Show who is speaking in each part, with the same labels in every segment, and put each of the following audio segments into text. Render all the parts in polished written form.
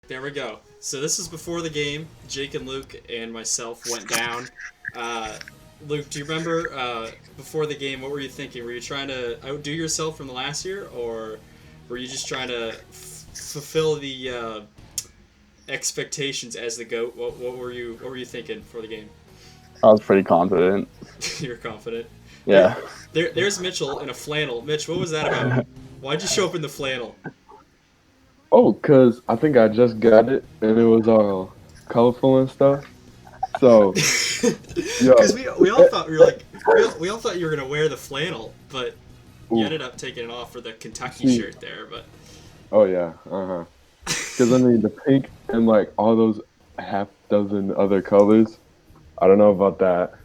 Speaker 1: There we go. So this is before the game. Jake and Luke and myself went down. Uh, Luke, do you remember before the game? What were you thinking? Were you trying to outdo yourself from the last year, or were you just trying to fulfill the expectations as the goat? What were you thinking for the game?
Speaker 2: I was pretty confident.
Speaker 1: You're confident. Here,
Speaker 2: Yeah.
Speaker 1: there's Mitchell in a flannel. Mitch, what was that about? Why'd you show up in the flannel?
Speaker 3: Oh, cause I think I just got it and it was all colorful and stuff. So,
Speaker 1: Because
Speaker 3: yo,
Speaker 1: we all thought we were like we all thought you were gonna wear the flannel, but you
Speaker 3: ooh,
Speaker 1: ended up taking it off for the Kentucky
Speaker 3: see,
Speaker 1: shirt there. But
Speaker 3: oh yeah, Cause I mean the pink and like all those half dozen other colors. I don't know about that.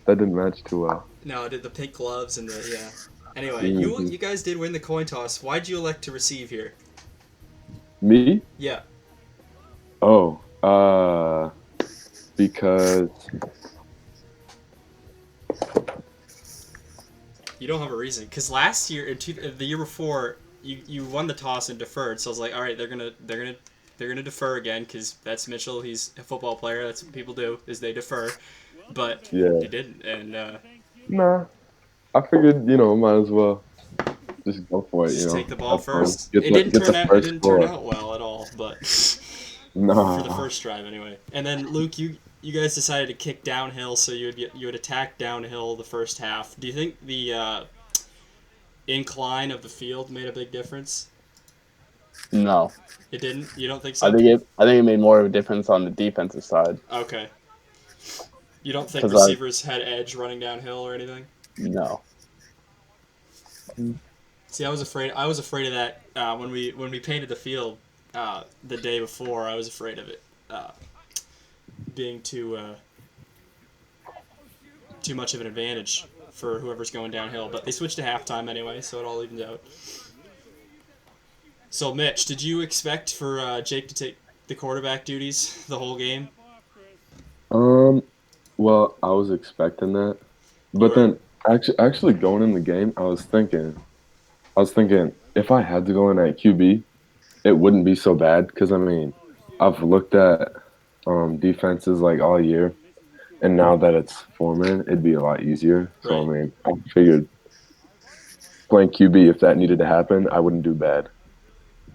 Speaker 3: That didn't match too well.
Speaker 1: no, I did the pink gloves and the yeah. Anyway, you
Speaker 3: Hmm.
Speaker 1: you guys did win the coin toss. Why'd you elect to receive here?
Speaker 3: Me?
Speaker 1: Yeah,
Speaker 3: Oh, because
Speaker 1: you don't have a reason. Because last year, the year before, you won the toss and deferred. So I was like, all right, they're gonna defer again because that's Mitchell. He's a football player. That's what people do is they defer. But
Speaker 3: yeah,
Speaker 1: they didn't, and
Speaker 3: nah. I figured might as well just go for it.
Speaker 1: just take the ball
Speaker 3: Have fun.
Speaker 1: first.
Speaker 3: Get
Speaker 1: It
Speaker 3: the
Speaker 1: didn't
Speaker 3: get
Speaker 1: turn
Speaker 3: the
Speaker 1: out. It
Speaker 3: first
Speaker 1: didn't turn
Speaker 3: score.
Speaker 1: out well at all, but for the
Speaker 3: Nah.
Speaker 1: first drive anyway. And then Luke, you guys decided to kick downhill, so you would attack downhill the first half. Do you think the incline of the field made a big difference?
Speaker 2: No.
Speaker 1: It didn't. You don't think
Speaker 2: I
Speaker 1: so?
Speaker 2: think it made more of a difference on the defensive side
Speaker 1: Okay. You don't think
Speaker 2: because I
Speaker 1: receivers had edge running downhill or anything?
Speaker 2: no.
Speaker 1: See, I was afraid of that when we painted the field the day before. I was afraid of it being too much of an advantage for whoever's going downhill. But they switched to halftime anyway, so it all evens out. So, Mitch, did you expect for Jake to take the quarterback duties the whole game?
Speaker 3: Um. Well, I was expecting that,
Speaker 1: You
Speaker 3: but
Speaker 1: were
Speaker 3: then actually going in the game, I was thinking if I had to go in at QB, it wouldn't be so bad because I mean, I've looked at defenses like all year, and now that it's four-man, it'd be a lot easier. So I
Speaker 1: right.
Speaker 3: mean, I figured playing QB, if that needed to happen, I wouldn't do bad.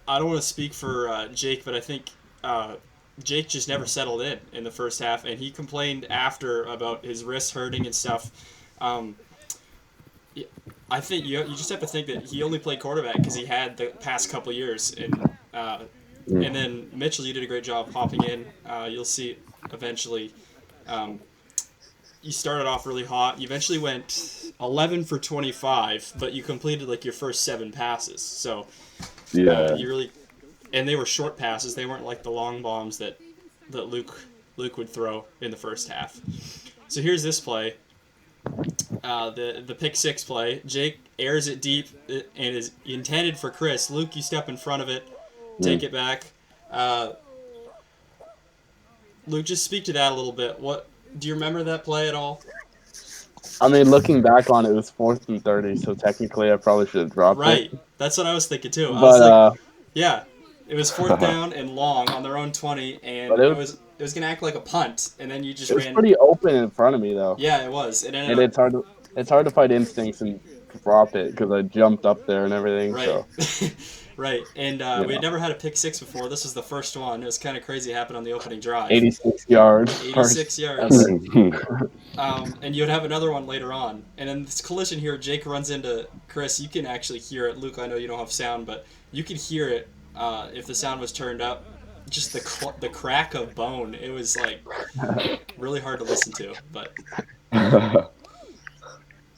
Speaker 1: I don't want to speak for Jake, but I think uh, Jake just never settled in the first half, and he complained after about his wrists hurting and stuff. Um, I think you just have to think that he only played quarterback because he had the past couple years, and
Speaker 3: Mm.
Speaker 1: then Mitchell, you did a great job hopping in. You'll see eventually. Um, you started off really hot. You eventually went 11 for 25, but you completed like your first seven passes. So
Speaker 3: Yeah.
Speaker 1: you really, and they were short passes. They weren't like the long bombs that Luke would throw in the first half. So here's this play. The pick six play. Jake airs it deep and is intended for Chris. Luke, you step in front of it, take
Speaker 3: Mm.
Speaker 1: it back. Uh, Luke, just speak to that a little bit. What do you remember that play at all?
Speaker 2: I mean, looking back on it, it was 4th and 30, so technically I probably should have dropped it.
Speaker 1: Right, that's what I was thinking too. I was
Speaker 2: But
Speaker 1: like,
Speaker 2: uh,
Speaker 1: yeah, it was fourth down and long on their own 20, and
Speaker 2: but
Speaker 1: it was gonna act like a punt, and then you just
Speaker 2: it was
Speaker 1: ran.
Speaker 2: pretty open in front of me though,
Speaker 1: Yeah, it was. It ended
Speaker 2: and
Speaker 1: up
Speaker 2: it's hard to fight instincts and drop it because I jumped up there and everything.
Speaker 1: right,
Speaker 2: So
Speaker 1: right. And
Speaker 2: you
Speaker 1: we had
Speaker 2: know,
Speaker 1: never had a pick six before. This was the first one. It was kind of crazy. It happened on the opening drive.
Speaker 2: 86 yards first
Speaker 1: 86 yards.
Speaker 2: ever.
Speaker 3: Mm.
Speaker 1: And you'd have another one later on. And then this collision here, Jake runs into Chris. You can actually hear it. Luke, I know you don't have sound, but you could hear it if the sound was turned up. Just the crack of bone. It was like really hard to listen to. But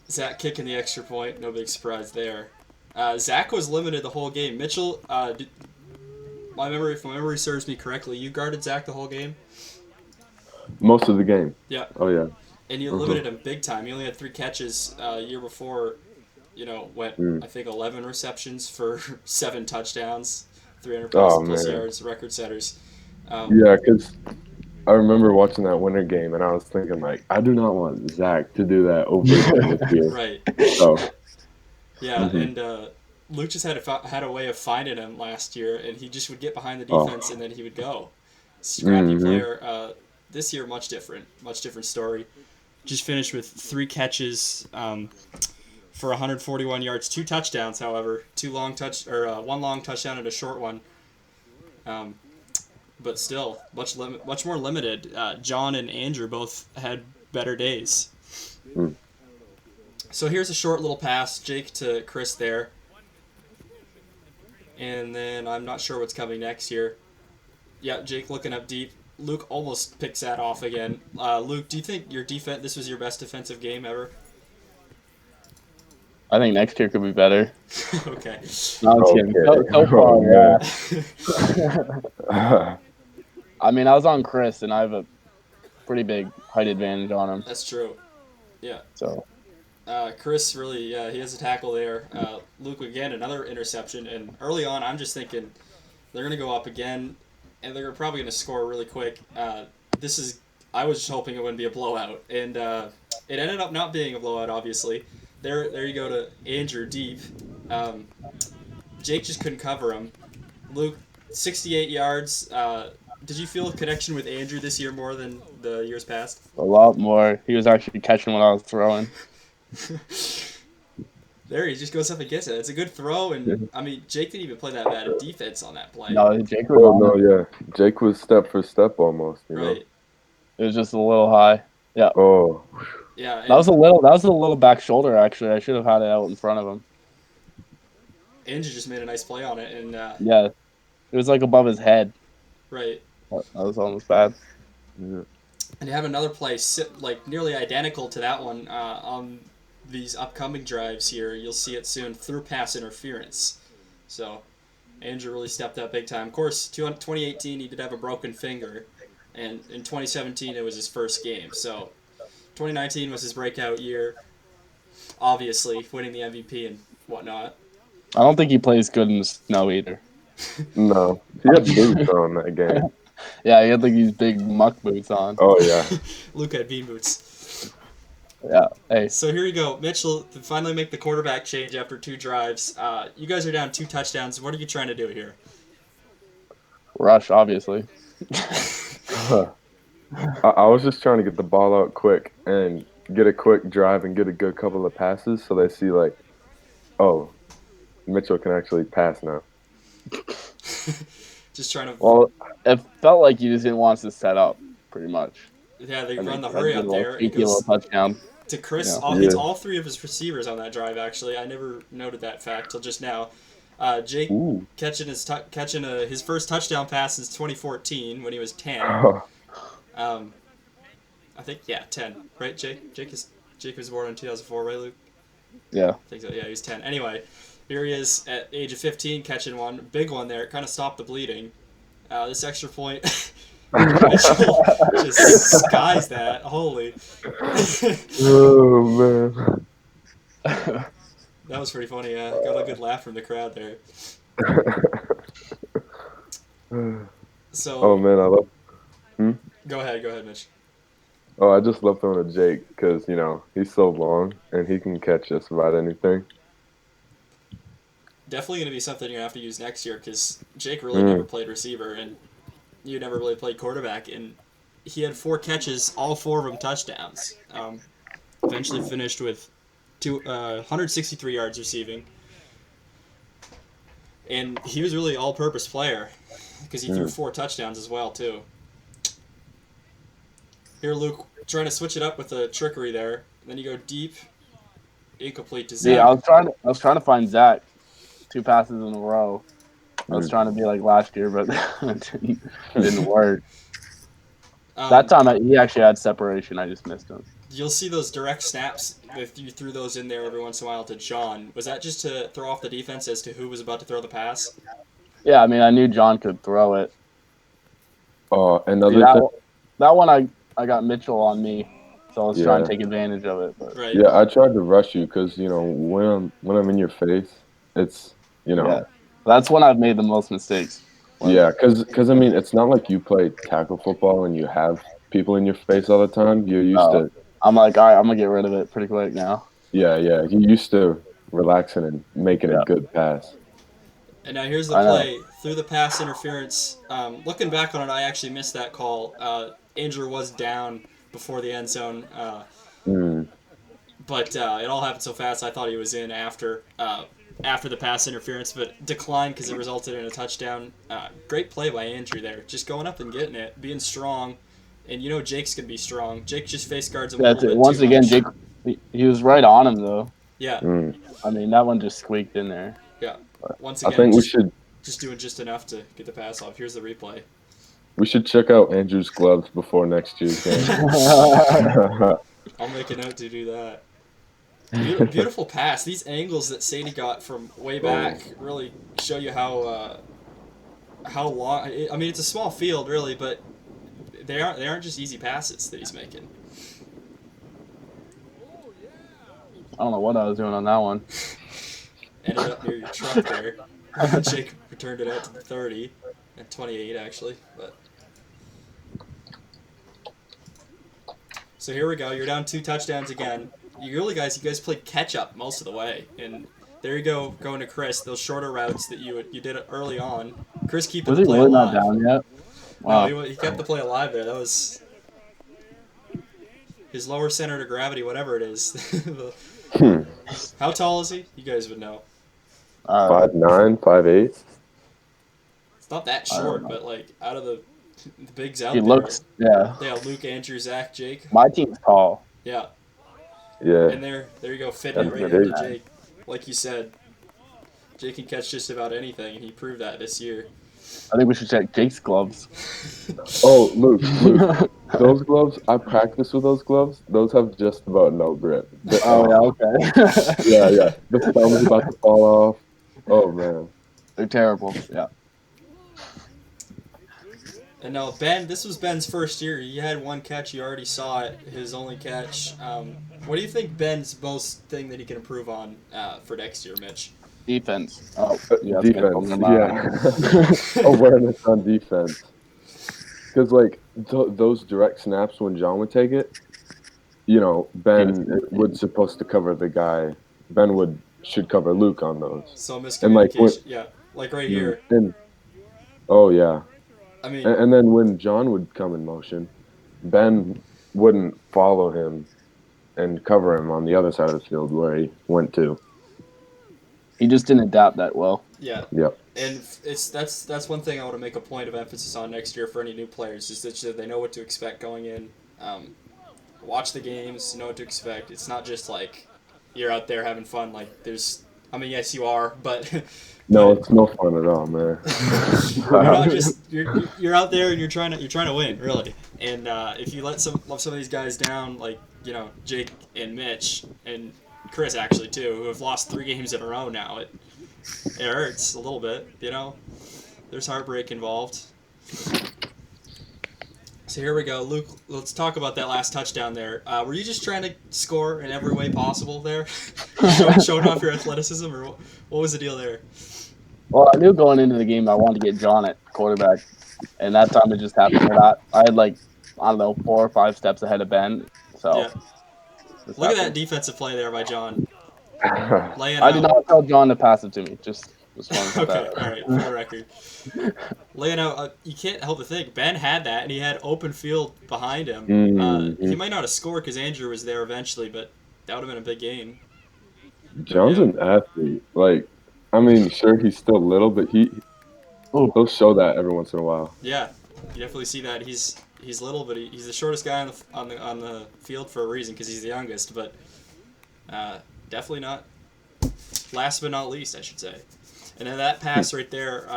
Speaker 1: Zach kicking the extra point, no big surprise there. Zach was limited the whole game. Mitchell, if my memory serves me correctly, you guarded Zach the whole game.
Speaker 3: Most of the game.
Speaker 1: Yeah,
Speaker 3: Oh yeah.
Speaker 1: and you
Speaker 3: Uh-huh.
Speaker 1: limited him big time. He only had three catches year before. Went
Speaker 3: Mm.
Speaker 1: I think 11 receptions for seven touchdowns, 300
Speaker 3: Oh
Speaker 1: plus
Speaker 3: man.
Speaker 1: yards, record setters. Um,
Speaker 3: Yeah, because I remember watching that winter game, and I was thinking like, I do not want Zach to do that over again this year.
Speaker 1: right.
Speaker 3: So,
Speaker 1: Yeah,
Speaker 3: hmm
Speaker 1: and Luke just had a way of finding him last year, and he just would get behind the
Speaker 3: Oh.
Speaker 1: defense, and then he would go. Scrappy
Speaker 3: Mm-hmm.
Speaker 1: player. This year, much different story. Just finished with 3 catches for 141 yards, 2 touchdowns. However, one long touchdown and a short one. But still, much more limited. John and Andrew both had better days.
Speaker 3: Mm.
Speaker 1: So here's a short little pass, Jake to Chris there. And then I'm not sure what's coming next here. Yeah, Jake looking up deep. Luke almost picks that off again. Luke, do you think this was your best defensive game ever?
Speaker 2: I think next year could be better.
Speaker 1: Okay.
Speaker 2: No, I'm kidding. So far, yeah. I mean, I was on Chris, and I have a pretty big height advantage on him.
Speaker 1: That's true. Yeah.
Speaker 2: So.
Speaker 1: Chris really, he has a tackle there. Luke again, another interception, and early on, I'm just thinking they're gonna go up again, and they're probably gonna score really quick. I was just hoping it wouldn't be a blowout, and it ended up not being a blowout. Obviously, there you go to Andrew deep. Jake just couldn't cover him. Luke, 68 yards. Did you feel a connection with Andrew this year more than the years past?
Speaker 2: A lot more. He was actually catching what I was throwing.
Speaker 1: There, he just goes up and gets it. It's a good throw, and I mean, Jake didn't even play that bad at defense on that play.
Speaker 2: No, Jake was on
Speaker 3: no,
Speaker 2: it.
Speaker 3: yeah. Jake was step for step almost. You know?
Speaker 1: Right.
Speaker 2: It was just a little high. Yeah.
Speaker 3: Oh.
Speaker 1: Yeah.
Speaker 2: That was a little back shoulder. Actually, I should have had it out in front of him.
Speaker 1: Andrew just made a nice play on it, and
Speaker 2: yeah, it was like above his head.
Speaker 1: Right.
Speaker 2: That was almost bad.
Speaker 3: Yeah.
Speaker 1: And you have another play like nearly identical to that one on these upcoming drives here. You'll see it soon through pass interference. So Andrew really stepped up big time. Of course, 2018 he did have a broken finger, and in 2017 it was his first game. So 2019 was his breakout year. Obviously, winning the MVP and whatnot.
Speaker 2: I don't think he plays good in the snow either.
Speaker 3: No, he had boots on that game.
Speaker 2: Yeah, he had like these big muck boots on.
Speaker 3: Oh yeah.
Speaker 1: Luke had bean boots.
Speaker 2: Yeah. Hey.
Speaker 1: So here you go, Mitchell. To finally make the quarterback change after 2 drives. You guys are down 2 touchdowns. What are you trying to do here?
Speaker 2: Rush, obviously.
Speaker 3: I was just trying to get the ball out quick and get a quick drive and get a good couple of passes so they see like, oh, Mitchell can actually pass now.
Speaker 1: Just trying to.
Speaker 2: Well, it felt like you just didn't want us to set up, pretty much.
Speaker 1: Yeah, they run the hurry up there.
Speaker 2: He goes
Speaker 1: touchdown. To Chris,
Speaker 2: Yeah.
Speaker 1: Hits all 3 of his receivers on that drive. Actually, I never noted that fact till just now. Jake
Speaker 3: Ooh.
Speaker 1: catching his first touchdown pass since 2014 when he was 10. I think 10, right? Jake was born in 2004, right, Luke?
Speaker 2: Yeah.
Speaker 1: I think so. Yeah, he was 10. Anyway, here he is at age of 15 catching one big one there. It kind of stopped the bleeding. This extra point. Mitchell just skies that. Holy.
Speaker 3: Oh man.
Speaker 1: That was pretty funny. Got a good laugh from the crowd there. So.
Speaker 3: Oh man, I love.
Speaker 1: Go ahead, Mitch.
Speaker 3: Oh, I just love throwing to Jake because he's so long and he can catch just about anything.
Speaker 1: Definitely going to be something you're going to have to use next year because Jake really never played receiver and you never really played quarterback. And he had 4 catches, all 4 of them touchdowns. Eventually finished with 163 yards receiving. And he was really all-purpose player because he threw 4 touchdowns as well, too. Here, Luke, trying to switch it up with the trickery there. Then you go deep, incomplete to Zach.
Speaker 2: Yeah, I was trying to find Zach 2 passes in a row. I was trying to be like last year, but it didn't work. That time he actually had separation. I just missed him.
Speaker 1: You'll see those direct snaps if you threw those in there every once in a while to John. Was that just to throw off the defense as to who was about to throw the pass?
Speaker 2: Yeah, I mean, I knew John could throw it.
Speaker 3: Oh, another thing.
Speaker 2: That one I got Mitchell on me, so I was trying to take advantage of it. But.
Speaker 1: Right.
Speaker 3: Yeah, I tried to rush you because when I'm in your face, it's
Speaker 2: Yeah. That's when I've made the most mistakes.
Speaker 3: Yeah, because I mean, it's not like you play tackle football and you have people in your face all the time. You're used to.
Speaker 2: I'm like, all right, I'm gonna get rid of it pretty quick now.
Speaker 3: Yeah, you're used to relaxing and making a good pass.
Speaker 1: And now here's the play through the pass interference. Looking back on it, I actually missed that call. Andrew was down before the end zone, but it all happened so fast. I thought he was in after the pass interference, but declined because it resulted in a touchdown. Great play by Andrew there, just going up and getting it, being strong. And you know Jake's gonna be strong. Jake just face guards him a little bit
Speaker 2: once
Speaker 1: too
Speaker 2: again,
Speaker 1: much.
Speaker 2: Jake, he was right on him though.
Speaker 1: Yeah.
Speaker 2: I mean, that one just squeaked in there.
Speaker 1: Yeah. Once again,
Speaker 3: I think we should
Speaker 1: just doing just enough to get the pass off. Here's the replay.
Speaker 3: We should check out Andrew's gloves before next year's game.
Speaker 1: I'll make a note to do that. Beautiful pass. These angles that Sadie got from way back really show you how long. I mean, it's a small field, really, but they aren't just easy passes that he's making.
Speaker 2: I don't know what I was doing on that one.
Speaker 1: Ended up near your truck there. Jake returned it out to the 30 and 28 actually, but. So here we go. You're down 2 touchdowns again. You guys played catch up most of the way, and there you go, going to Chris. Those shorter routes that you did early on. Chris keeping the play alive.
Speaker 2: Was he really not down yet? Wow.
Speaker 1: No, he kept the play alive there. That was his lower center of gravity, whatever it is. How tall is he? You guys would know.
Speaker 3: 5'9", 5'8".
Speaker 1: It's not that short, but like out of the bigs out
Speaker 2: he
Speaker 1: there.
Speaker 2: Looks, yeah.
Speaker 1: Yeah, Luke, Andrew, Zach, Jake.
Speaker 2: My team's tall.
Speaker 1: Yeah.
Speaker 3: Yeah.
Speaker 1: And there you go, fitting it right into Jake. Like you said, Jake can catch just about anything, and he proved that this year.
Speaker 2: I think we should check Jake's gloves.
Speaker 3: Oh, Luke, those gloves, I practice with those gloves. Those have just about no grip.
Speaker 2: Yeah, okay.
Speaker 3: yeah. The thumb is about to fall off. Oh, man.
Speaker 2: They're terrible, yeah.
Speaker 1: And now, Ben, this was Ben's first year. He had 1 catch. You already saw it, his only catch. What do you think Ben's most thing that he can improve on for next year, Mitch?
Speaker 2: Defense. Oh, yeah.
Speaker 3: Defense, yeah. Awareness on defense. Because, like, those direct snaps when John would take it, you know, Ben was supposed to cover the guy. Ben should cover Luke on those.
Speaker 1: So miscommunication, like right here.
Speaker 3: Oh, yeah.
Speaker 1: I mean,
Speaker 3: and then when John would come in motion, Ben wouldn't follow him and cover him on the other side of the field where he went to.
Speaker 2: He just didn't adapt that well.
Speaker 1: Yeah.
Speaker 3: Yep.
Speaker 1: And that's one thing I want to make a point of emphasis on next year for any new players is that they know what to expect going in. Watch the games, know what to expect. It's not just like you're out there having fun. Like yes, you are, but.
Speaker 3: No, it's no fun at all, man.
Speaker 1: You're not just you're out there and you're trying to win, really. And if you let some of these guys down, like Jake and Mitch and Chris actually too, who have lost 3 games in a row now, it hurts a little bit. There's heartbreak involved. So here we go, Luke. Let's talk about that last touchdown there. Were you just trying to score in every way possible there, showing off your athleticism, or what was the deal there?
Speaker 2: Well, I knew going into the game I wanted to get John at quarterback, and that time it just happened for that. I had 4 or 5 steps ahead of Ben. So
Speaker 1: yeah. Look at that defensive play there by John.
Speaker 2: I did not tell John to pass it to me. Just
Speaker 1: okay, all right, for the record. Laying out, you can't help but think Ben had that, and he had open field behind him. He might not have scored because Andrew was there eventually, but that would have been a big game.
Speaker 3: John's an athlete. Sure, he's still little, but he'll show that every once in a while.
Speaker 1: Yeah, you definitely see that. He's little, but he's the shortest guy on the field for a reason because he's the youngest. But definitely not last but not least, I should say. And then that pass right there,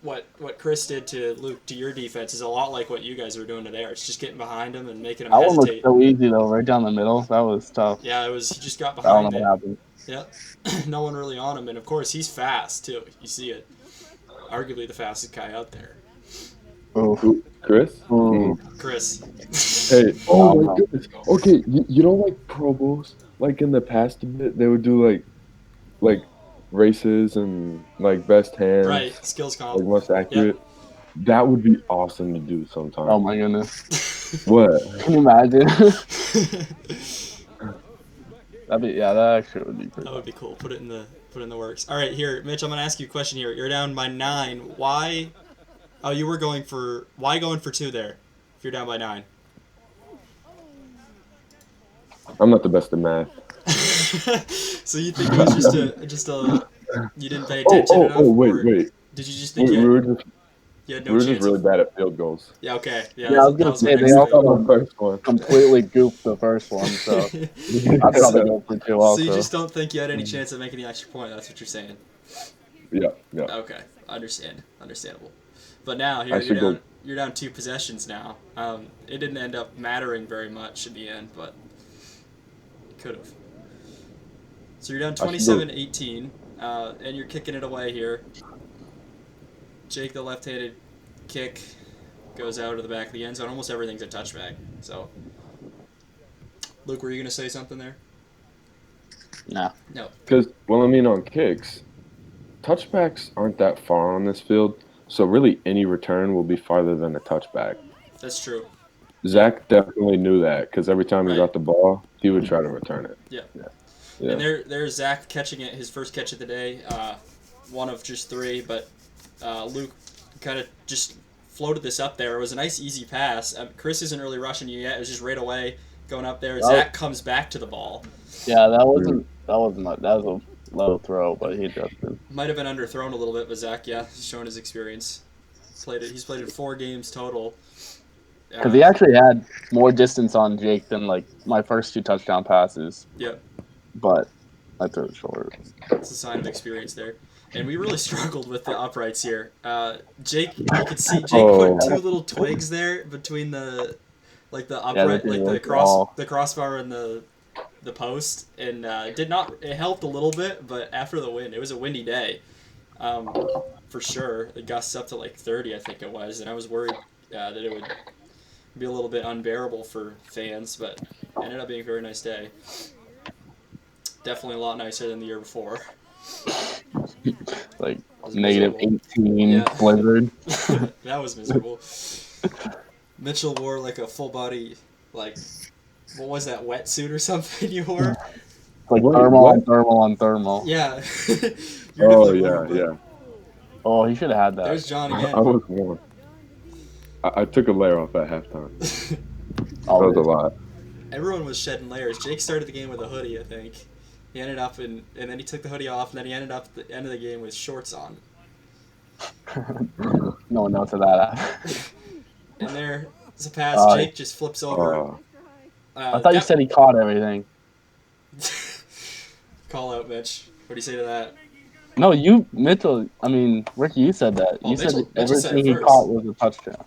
Speaker 1: what Chris did to Luke to your defense is a lot like what you guys were doing to there. It's just getting behind him and making him hesitate.
Speaker 2: That one was so easy though, right down the middle. That was tough.
Speaker 1: Yeah, it was. He just got behind it.
Speaker 2: What happened.
Speaker 1: Yeah, no one really on him, and of course he's fast too. You see it. Arguably the fastest guy out there.
Speaker 3: Oh, Chris?
Speaker 1: Chris.
Speaker 3: Hey, oh my goodness. Okay, you know, like Pro Bowls, like in the past a bit, they would do like races and like best hands.
Speaker 1: Right, skills comp.
Speaker 3: Like most accurate. Yep. That would be awesome to do sometime.
Speaker 2: Oh my goodness.
Speaker 3: What?
Speaker 2: Can you imagine? That actually would be pretty.
Speaker 1: That would be cool. Put it in the works. All right, here, Mitch. I'm gonna ask you a question here. You're down by 9. Why? Oh, you were going for. Why going for 2 there? If you're down by 9.
Speaker 3: I'm not the best at math.
Speaker 1: So you think it was just a you didn't pay attention enough?
Speaker 3: Wait.
Speaker 1: Did you just think
Speaker 3: We were just
Speaker 1: you had
Speaker 3: we
Speaker 1: no
Speaker 3: were just
Speaker 1: chance
Speaker 3: really
Speaker 1: of?
Speaker 3: bad at field goals.
Speaker 1: Yeah. Okay. Yeah.
Speaker 2: Yeah, I was
Speaker 1: That
Speaker 2: gonna
Speaker 1: was my
Speaker 2: say they
Speaker 1: next
Speaker 2: also
Speaker 1: thing.
Speaker 3: On the first one.
Speaker 2: completely goofed the first one, so I'd probably go for 2
Speaker 1: So
Speaker 2: also.
Speaker 1: you just don't think you had any chance of making the extra point? That's what you're saying.
Speaker 3: Yeah.
Speaker 1: Okay, understandable. But now here
Speaker 3: I should go.
Speaker 1: you're down 2 possessions now. It didn't end up mattering very much in the end, but could have. So you're down 27-18, and you're kicking it away here. Jake, the left-handed kick, goes out of the back of the end zone. Almost everything's a touchback. So, Luke, were you gonna say something there?
Speaker 2: Nah.
Speaker 1: No.
Speaker 3: Because, on kicks, touchbacks aren't that far on this field, so really any return will be farther than a touchback.
Speaker 1: That's true.
Speaker 3: Zach definitely knew that because every time he
Speaker 1: Right.
Speaker 3: got the ball, he would try to return it.
Speaker 1: Yeah.
Speaker 3: Yeah.
Speaker 1: And there's Zach catching it, his first catch of the day, one of just 3, but Luke kind of just floated this up there. It was a nice, easy pass. Chris isn't really rushing you yet. It was just right away going up there. Zach comes back to the ball.
Speaker 2: Yeah, that wasn't much. That was a low throw, but he adjusted.
Speaker 1: Might have been underthrown a little bit, but Zach, he's showing his experience. He's played in 4 games total.
Speaker 2: Because he actually had more distance on Jake than like my first 2 touchdown passes.
Speaker 1: Yep.
Speaker 2: But I threw it short.
Speaker 1: It's a sign of experience there. And we really struggled with the uprights here. Jake, you could see Jake put 2 little twigs there between the upright, the crossbar and the post, and it helped a little bit, but after the wind, it was a windy day, for sure. It gusts up to like 30, I think it was, and I was worried that it would be a little bit unbearable for fans, but it ended up being a very nice day. Definitely a lot nicer than the year before.
Speaker 2: Like -18 blizzard.
Speaker 1: That was miserable. Mitchell wore like a full body, like, what was that, wetsuit or something you wore?
Speaker 2: Like thermal on thermal.
Speaker 1: Yeah.
Speaker 3: Yeah.
Speaker 2: Oh, he should have had that.
Speaker 1: There's John again.
Speaker 3: I was warm. I took a layer off at halftime. That was a lot.
Speaker 1: Everyone was shedding layers. Jake started the game with a hoodie, I think. He ended up and then he took the hoodie off, and then he ended up at the end of the game with shorts on.
Speaker 2: No one knows that.
Speaker 1: And there's a pass. Jake just flips over.
Speaker 2: I thought you said he caught everything.
Speaker 1: Call out, Mitch. What do you say to that?
Speaker 2: No, Ricky, you said that.
Speaker 1: Well,
Speaker 2: you said
Speaker 1: Mitchell
Speaker 2: everything
Speaker 1: said
Speaker 2: he
Speaker 1: first.
Speaker 2: caught was a touchdown.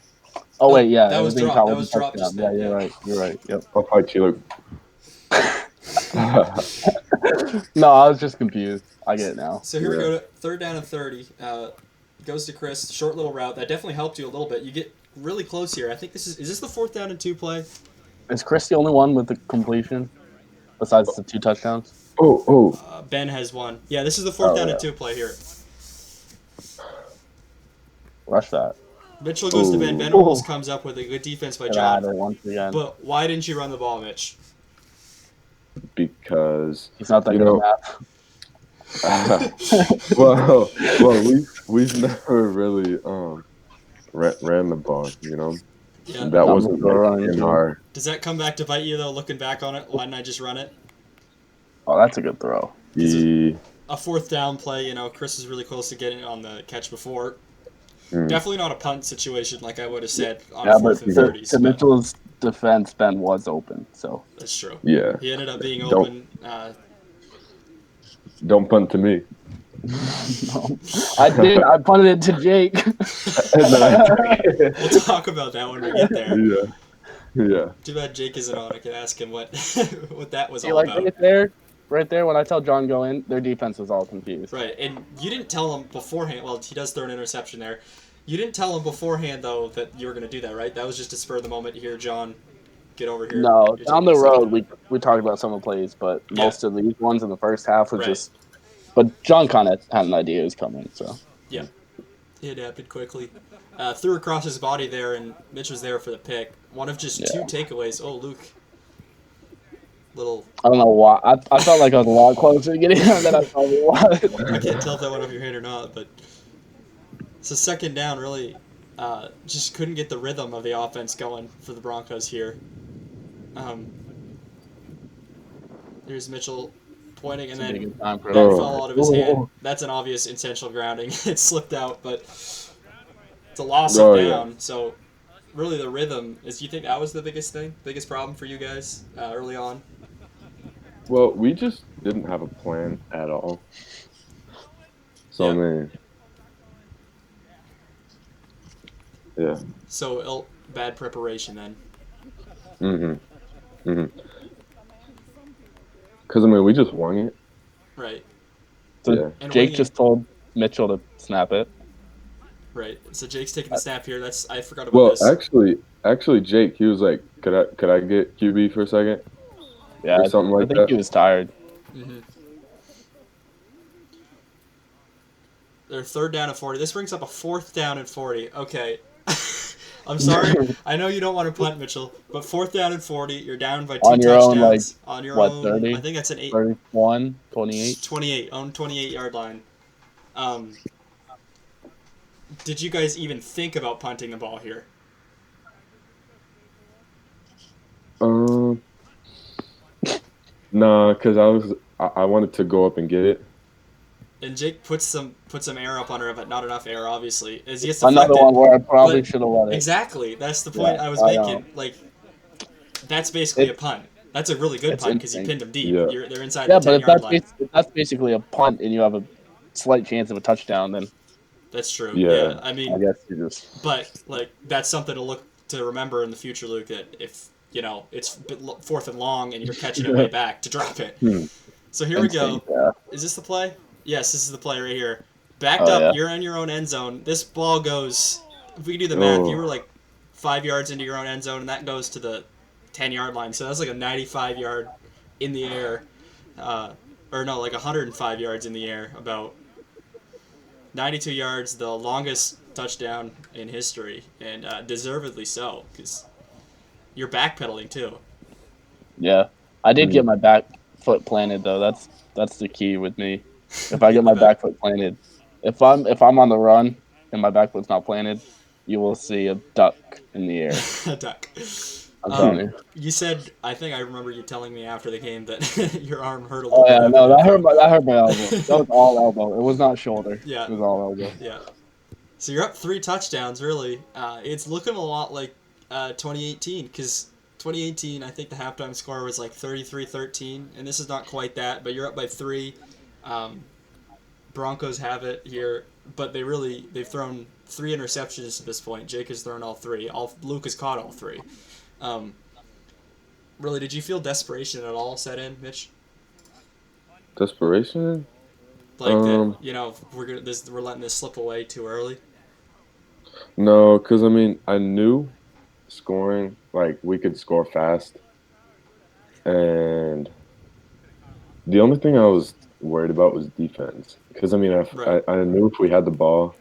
Speaker 2: Oh wait, yeah,
Speaker 1: that was
Speaker 2: everything
Speaker 1: dropped.
Speaker 2: caught
Speaker 1: That was
Speaker 2: a
Speaker 1: dropped just
Speaker 2: touchdown.
Speaker 1: then.
Speaker 2: Yeah, you're right. Yep.
Speaker 3: I'll fight you, Luke.
Speaker 2: No, I was just confused. I get it now.
Speaker 1: So here we go to 3rd down and 30. Goes to Chris. Short little route. That definitely helped you a little bit. You get really close here. I think is this the 4th down and 2 play?
Speaker 2: Is Chris the only one with the completion besides the 2 touchdowns?
Speaker 1: Ben has 1. Yeah, this is the 4th down and 2 play here.
Speaker 2: Rush that.
Speaker 1: Mitchell goes to Ben. Ben almost comes up with a good defense by John.
Speaker 2: Once again.
Speaker 1: But why didn't you run the ball, Mitch?
Speaker 3: Because
Speaker 2: he's not that good at math.
Speaker 3: well, we've never really ran the ball,
Speaker 1: Yeah.
Speaker 3: That wasn't in our.
Speaker 1: Does that come back to bite you though? Looking back on it, why didn't I just run it?
Speaker 2: Oh, that's a good throw.
Speaker 1: A 4th down play. Chris is really close to getting it on the catch before. Definitely not a punt situation like I would have said on 4th and 30s.
Speaker 2: To Mitchell's defense, Ben was open, so.
Speaker 1: That's true.
Speaker 3: Yeah.
Speaker 1: He ended up being open.
Speaker 3: Don't punt to me.
Speaker 2: No. I did. I punted it to Jake.
Speaker 1: We'll talk about that when we get there.
Speaker 3: Yeah.
Speaker 1: Too bad Jake isn't on. I could ask him what that was all
Speaker 2: like
Speaker 1: about.
Speaker 2: Right there, when I tell John go in, their defense was all confused.
Speaker 1: Right, and you didn't tell him beforehand. Well, he does throw an interception there. You didn't tell him beforehand, though, that you were going to do that, right? That was just a spur of the moment. Here, John, get over here.
Speaker 2: No, down the road, we talked about some of the plays, but most of these ones in the first half was just... But John kind of had an idea it was coming, so...
Speaker 1: Yeah, he adapted quickly. Threw across his body there, and Mitch was there for the pick. One of just 2 takeaways. Oh, Luke Little.
Speaker 2: I don't know why. I felt like I was a lot closer to getting than I probably was.
Speaker 1: I can't tell if that went off your hand or not, but it's a second down. Really, just couldn't get the rhythm of the offense going for the Broncos here. Here's Mitchell pointing, and then
Speaker 2: Time for
Speaker 1: that
Speaker 3: Oh.
Speaker 1: fell out of his hand. That's an obvious intentional grounding. It slipped out, but it's a loss of down. So really, the rhythm is. Do you think that was the biggest problem for you guys early on?
Speaker 3: Well, we just didn't have a plan at all. So, I mean, yeah.
Speaker 1: So bad preparation then.
Speaker 3: Because, I mean, we just won it.
Speaker 1: Right.
Speaker 2: So
Speaker 3: Yeah.
Speaker 2: Jake just told Mitchell to snap it.
Speaker 1: Right. So Jake's taking the snap here. I forgot about this.
Speaker 3: Well, actually, Jake, he was like, "Could I get QB for a second?
Speaker 2: Yeah,
Speaker 3: Or something like
Speaker 2: I think
Speaker 3: that."
Speaker 2: he was tired.
Speaker 1: Mm-hmm. They're 3rd down and 40. This brings up a 4th down and 40. Okay. I'm sorry. I know you don't want to punt, Mitchell, but 4th down and 40. You're down by 2
Speaker 2: on your
Speaker 1: touchdowns.
Speaker 2: Own,
Speaker 1: on your
Speaker 2: what,
Speaker 1: own.
Speaker 2: 30,
Speaker 1: I think that's an 8.
Speaker 2: 31, 28.
Speaker 1: 28. Own 28-yard line. Did you guys even think about punting the ball here?
Speaker 3: Nah, because I wanted to go up and get it.
Speaker 1: And Jake puts some air up on her, but not enough air, obviously. As he gets
Speaker 2: Another
Speaker 1: deflected.
Speaker 2: one where I probably should have let it.
Speaker 1: Exactly. That's the point I was
Speaker 2: I
Speaker 1: making.
Speaker 2: know.
Speaker 1: Like, that's basically a punt. That's a really good punt because you pinned them deep.
Speaker 3: Yeah.
Speaker 1: They're inside the 10-yard line.
Speaker 2: If that's basically a punt and you have a slight chance of a touchdown, then
Speaker 1: That's true.
Speaker 3: Yeah.
Speaker 1: I mean,
Speaker 2: I guess you just.
Speaker 1: but like that's something to remember in the future, Luke. That if it's 4th and long and you're catching it way back to drop it. So here we go.
Speaker 2: Yeah.
Speaker 1: Is this the play? Yes, this is the play right here. Backed up, you're in your own end zone. This ball goes. If we can do the math, you were like 5 yards into your own end zone, and that goes to the 10-yard line. So that's like a 95-yard in the air, or no, like 105 yards in the air. About 92 yards, the longest touchdown in history, and deservedly so, because you're backpedaling too.
Speaker 2: Yeah, I did get my back foot planted though. That's the key with me. If I get my back foot planted, if I'm on the run and my back foot's not planted, you will see a duck in the air.
Speaker 1: A duck.
Speaker 2: I'm telling you.
Speaker 1: You said, I think I remember you telling me after the game that your arm hurt a little
Speaker 2: bit. Oh yeah, no, that hurt my elbow. That was all elbow. It was not shoulder.
Speaker 1: Yeah.
Speaker 2: It was all elbow.
Speaker 1: Yeah. So you're up 3 touchdowns, really. It's looking a lot like 2018, because 2018, I think the halftime score was like 33-13, and this is not quite that, but you're up by 3. Broncos have it here, but they've thrown 3 interceptions at this point. Jake has thrown all 3. Luke has caught all 3. Really, did you feel desperation at all set in, Mitch?
Speaker 3: Desperation?
Speaker 1: Like that, we're letting this slip away too early.
Speaker 3: No, because I mean, I knew scoring, like we could score fast, and the only thing I was worried about was defense. Because I mean, I knew if we had the ball,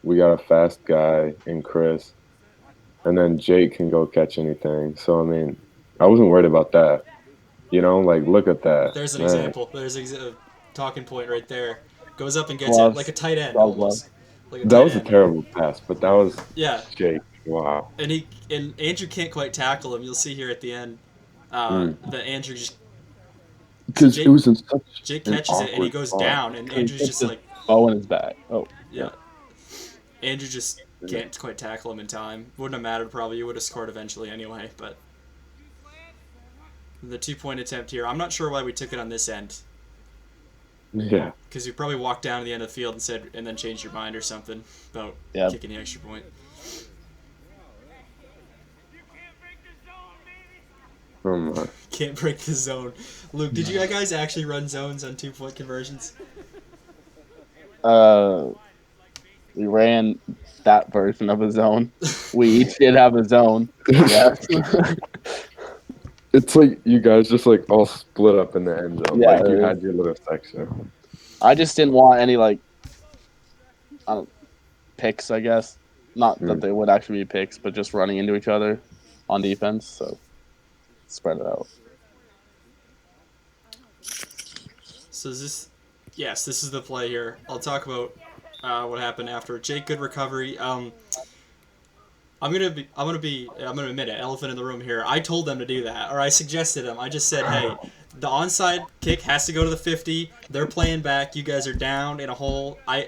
Speaker 3: we got a fast guy in Chris, and then Jake can go catch anything. So I mean, I wasn't worried about that. Like look at that.
Speaker 1: There's an example. There's a talking point right there. Goes up and gets it like a tight end almost.
Speaker 3: That was a terrible pass, but that was Jake. Wow.
Speaker 1: And Andrew can't quite tackle him. You'll see here at the end that Andrew just
Speaker 3: because it was in such
Speaker 1: Jake catches it and he goes down, and Andrew's just like
Speaker 2: bow in his back. Oh
Speaker 1: yeah. Andrew just can't quite tackle him in time. Wouldn't have mattered probably. You would have scored eventually anyway, but the 2-point attempt here. I'm not sure why we took it on this end.
Speaker 3: Yeah.
Speaker 1: Because you probably walked down to the end of the field and then changed your mind or something about kicking the extra point.
Speaker 3: Oh my.
Speaker 1: Can't break the zone. Luke, did you guys actually run zones on 2-point conversions?
Speaker 2: We ran that version of a zone. We each did have a zone. Yeah.
Speaker 3: It's like you guys just like all split up in the end zone.
Speaker 2: Yeah,
Speaker 3: like you had your little section.
Speaker 2: I just didn't want any picks, I guess. Not that they would actually be picks, but just running into each other on defense. So spread it out.
Speaker 1: So is this? Yes, this is the play here. I'll talk about what happened after. Jake, good recovery. I'm gonna admit it. Elephant in the room here. I told them to do that, or I suggested them. I just said, hey, the onside kick has to go to the 50. They're playing back. You guys are down in a hole. I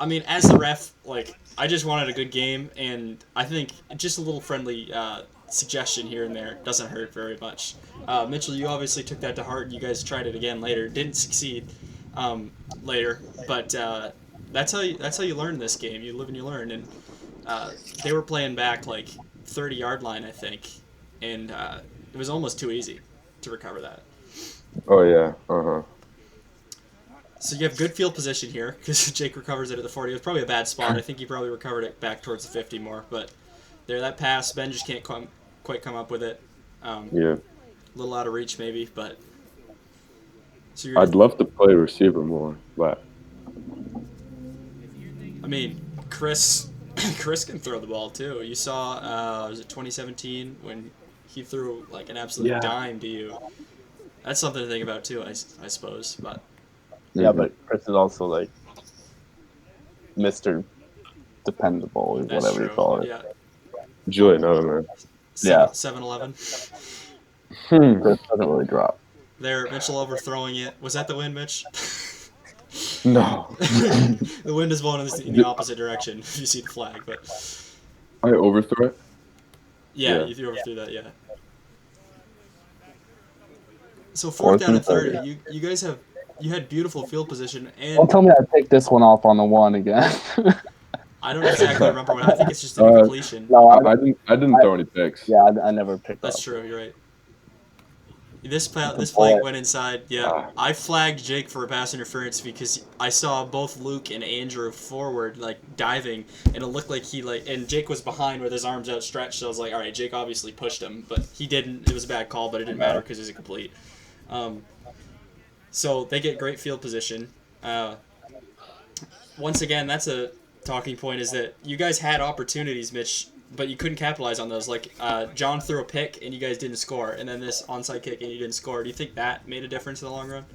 Speaker 1: mean, as the ref, like, I just wanted a good game, and I think just a little friendly suggestion here and there doesn't hurt very much. Mitchell, you obviously took that to heart. You guys tried it again later. Didn't succeed later, but that's how you learn this game. You live and you learn, and they were playing back like 30-yard line, I think, and it was almost too easy to recover that.
Speaker 3: Oh yeah. Uh-huh.
Speaker 1: So you have good field position here because Jake recovers it at the 40. It was probably a bad spot. I think he probably recovered it back towards the 50 more. But there, that pass, Ben just can't quite come up with it.
Speaker 3: Yeah.
Speaker 1: A little out of reach maybe, but. So
Speaker 3: I'd love to play receiver more, but.
Speaker 1: I mean, Chris can throw the ball too. You saw, was it 2017 when he threw like an absolute dime to you? That's something to think about too, I suppose. But.
Speaker 2: Yeah, but Chris is also like Mr. Dependable or whatever you call it.
Speaker 1: Yeah.
Speaker 3: Julian Edelman.
Speaker 2: Yeah.
Speaker 1: 7-11.
Speaker 2: Chris doesn't really drop.
Speaker 1: There, Mitchell overthrowing it. Was that the wind, Mitch?
Speaker 3: No.
Speaker 1: The wind is blowing in the opposite direction if you see the flag, but.
Speaker 3: I overthrew it?
Speaker 1: Yeah, you overthrew that, yeah. So 4th down and 30. You guys had beautiful field position, and
Speaker 2: don't tell me I picked this one off on the 1 again.
Speaker 1: I don't exactly remember when. I think it's just an incompletion.
Speaker 2: No,
Speaker 3: I didn't throw any picks.
Speaker 2: Yeah, I never picked.
Speaker 1: That's true. You're right. This flag went inside. Yeah, I flagged Jake for a pass interference because I saw both Luke and Andrew forward, like diving, and it looked like and Jake was behind with his arms outstretched. So I was like, all right, Jake obviously pushed him, but he didn't. It was a bad call, but it didn't matter because it was incomplete. So they get great field position. Once again, that's a talking point, is that you guys had opportunities, Mitch, but you couldn't capitalize on those. Like, John threw a pick and you guys didn't score, and then this onside kick and you didn't score. Do you think that made a difference in the long run?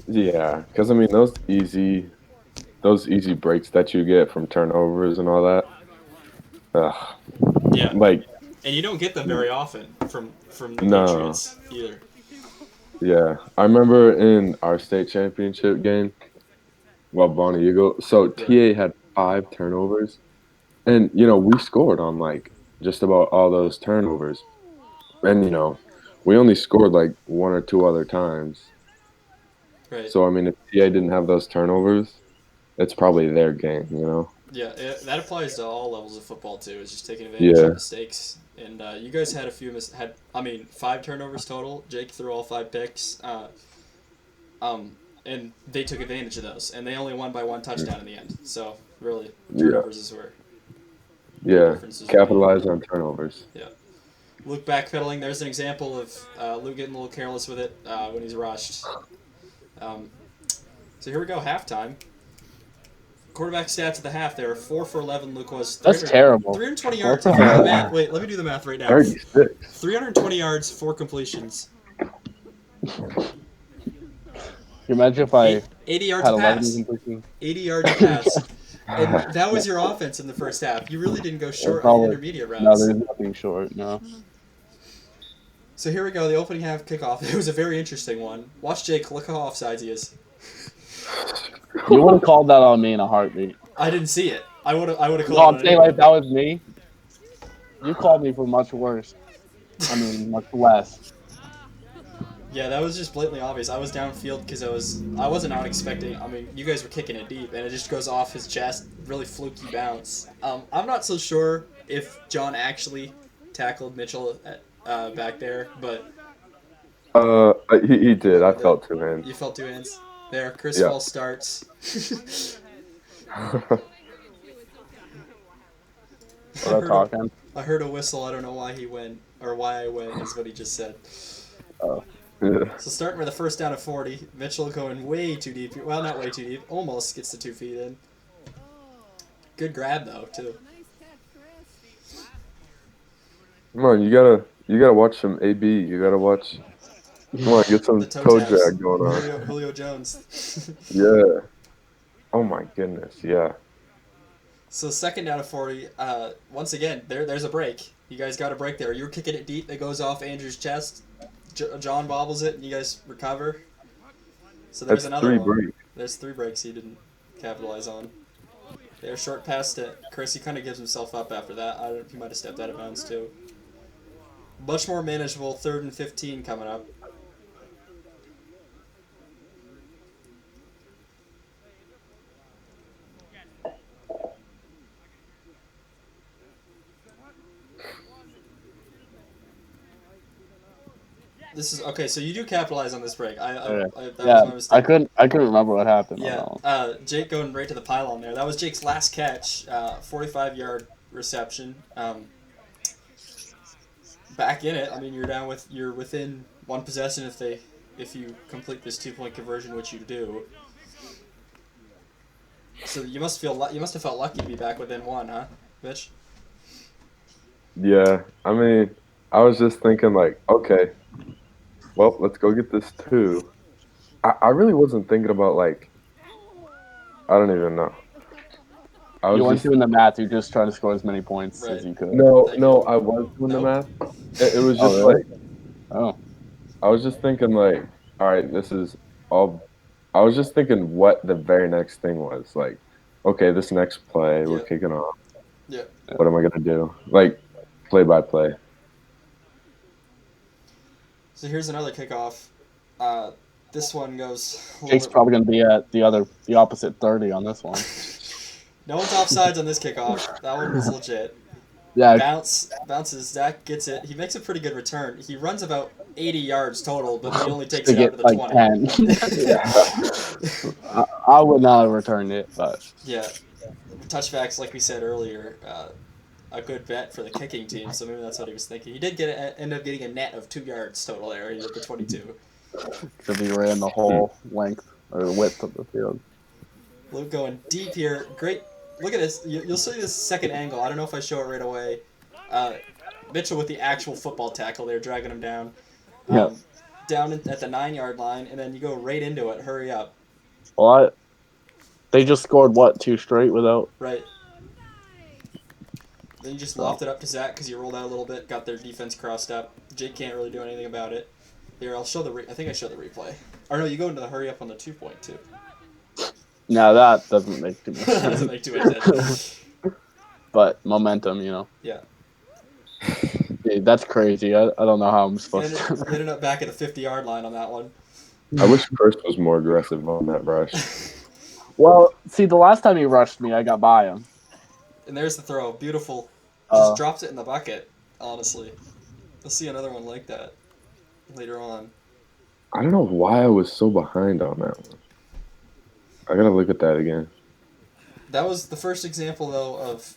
Speaker 3: Yeah, because I mean those easy breaks that you get from turnovers and all that.
Speaker 1: Yeah.
Speaker 3: Like.
Speaker 1: And you don't get them very often from the Patriots either.
Speaker 3: Yeah, I remember in our state championship game, Bonnie Eagle. So TA had 5 turnovers, and we scored on like just about all those turnovers, and we only scored like 1 or 2 other times.
Speaker 1: Right.
Speaker 3: So I mean, if TA didn't have those turnovers, it's probably their game,
Speaker 1: Yeah, that applies to all levels of football too. It's just taking advantage of mistakes. And you guys had 5 turnovers total. Jake threw all 5 picks. And they took advantage of those, and they only won by 1 touchdown in the end. So really, turnovers is where.
Speaker 3: Capitalize on turnovers.
Speaker 1: Yeah. Luke backpedaling. There's an example of Luke getting a little careless with it when he's rushed. So here we go, halftime. Quarterback stats at the half there. 4 for 11. Luke was.
Speaker 2: That's terrible.
Speaker 1: 320 yards. Wait, let me do the math right now.
Speaker 3: 36.
Speaker 1: 320 yards, 4 completions.
Speaker 2: Can you imagine if I
Speaker 1: 80 yards
Speaker 2: had
Speaker 1: a
Speaker 2: 11
Speaker 1: pass.
Speaker 2: completions?
Speaker 1: 80 yards a pass. And that was your offense in the first half. You really didn't go short on the intermediate rounds.
Speaker 2: No, there's nothing short. No.
Speaker 1: So here we go. The opening half kickoff. It was a very interesting one. Watch Jake. Look how offsides he is.
Speaker 2: You would have called that on me in a heartbeat.
Speaker 1: I didn't see it. I would have called it.
Speaker 2: No, I'm saying like if that was me. You called me for much worse. I mean, much less.
Speaker 1: Yeah, that was just blatantly obvious. I was downfield because I wasn't out expecting. I mean, you guys were kicking it deep, and it just goes off his chest. Really fluky bounce. I'm not so sure if John actually tackled Mitchell back there, but
Speaker 3: he did. I felt 2 hands.
Speaker 1: You felt 2 hands. There, Chris Falls starts. I heard a whistle. I don't know why he went, or why I went, is what he just said.
Speaker 2: Oh.
Speaker 3: Yeah.
Speaker 1: So starting with a 1st down at 40. Mitchell going way too deep. Well, not way too deep. Almost gets the 2 feet in. Good grab, though, too.
Speaker 3: Come on, you gotta watch some AB. You gotta watch Come on, get
Speaker 1: The
Speaker 3: some
Speaker 1: toe
Speaker 3: toe
Speaker 1: taps.
Speaker 3: drag going on.
Speaker 1: Julio Jones.
Speaker 3: Yeah. Oh my goodness. Yeah.
Speaker 1: So second down of 40. Once again, there's a break. You guys got a break there. You're kicking it deep. It goes off Andrew's chest. John bobbles it, and you guys recover. So there's
Speaker 3: That's
Speaker 1: another
Speaker 3: three
Speaker 1: one.
Speaker 3: breaks.
Speaker 1: There's 3 breaks he didn't capitalize on. They're short past it. Chris, he kind of gives himself up after that. I don't. He might have stepped out of bounds too. Much more manageable. 3rd and 15 coming up. This is okay. So you do capitalize on this break. That was my mistake.
Speaker 2: I couldn't remember what happened.
Speaker 1: Yeah, Jake going right to the pylon there. That was Jake's last catch, 45-yard reception. Back in it. I mean, you're within 1 possession if you complete this 2-point conversion, which you do. So you must have felt lucky to be back within 1, huh, Mitch?
Speaker 3: Yeah. I mean, I was just thinking like, okay, well, let's go get this 2. I really wasn't thinking about like, I don't even know. I
Speaker 2: You
Speaker 3: was
Speaker 2: weren't
Speaker 3: just
Speaker 2: doing the math. You're just trying to score as many points
Speaker 1: Right.
Speaker 2: as you could.
Speaker 3: no, I was doing the
Speaker 1: Nope.
Speaker 3: math. It was
Speaker 2: Oh,
Speaker 3: just
Speaker 2: really?
Speaker 3: like
Speaker 2: Oh,
Speaker 3: I was just thinking like, all right, this is all. I was just thinking what the very next thing was. Like, okay, this next play, we're
Speaker 1: Yeah.
Speaker 3: kicking off.
Speaker 1: Yeah.
Speaker 3: What am I gonna do? Like, play by play.
Speaker 1: So here's another kickoff. This one goes a little
Speaker 2: Jake's
Speaker 1: bit.
Speaker 2: probably going to be at the opposite 30 on this one.
Speaker 1: No one's offsides on this kickoff. That one was legit.
Speaker 2: Yeah,
Speaker 1: Bounces. Zach gets it. He makes a pretty good return. He runs about 80 yards total, but he only takes
Speaker 2: to
Speaker 1: it out
Speaker 2: get
Speaker 1: to the
Speaker 2: like
Speaker 1: 20.
Speaker 2: 10. I would not have returned it, but
Speaker 1: Yeah. Touchbacks, like we said earlier, a good bet for the kicking team, so maybe that's what he was thinking. He did end up getting a net of 2 yards total there. He hit the 22.
Speaker 2: because he ran the whole length or width of the field.
Speaker 1: Luke going deep here. Great. Look at this. You'll see this second angle. I don't know if I show it right away. Mitchell with the actual football tackle there, dragging him down.
Speaker 2: Yeah.
Speaker 1: Down at the 9-yard line, and then you go right into it. Hurry up.
Speaker 2: Well, they just scored, 2 straight without?
Speaker 1: Right. Then you just lofted up to Zach because you rolled out a little bit, got their defense crossed up. Jake can't really do anything about it. Here, I'll show I think I showed the replay. Or no, you go into the hurry up on the 2-point too.
Speaker 2: No, that doesn't make too much
Speaker 1: That
Speaker 2: sense.
Speaker 1: doesn't make too much sense.
Speaker 2: But momentum,
Speaker 1: Yeah.
Speaker 2: Dude, that's crazy. I don't know how I'm supposed to.
Speaker 1: Ended up back at the 50-yard line on that one.
Speaker 3: I wish Chris was more aggressive on that rush.
Speaker 2: Well, see, the last time he rushed me, I got by him.
Speaker 1: And there's the throw. Beautiful. Just drops it in the bucket, honestly. We'll see another one like that later on.
Speaker 3: I don't know why I was so behind on that one. I gotta look at that again.
Speaker 1: That was the first example, though, of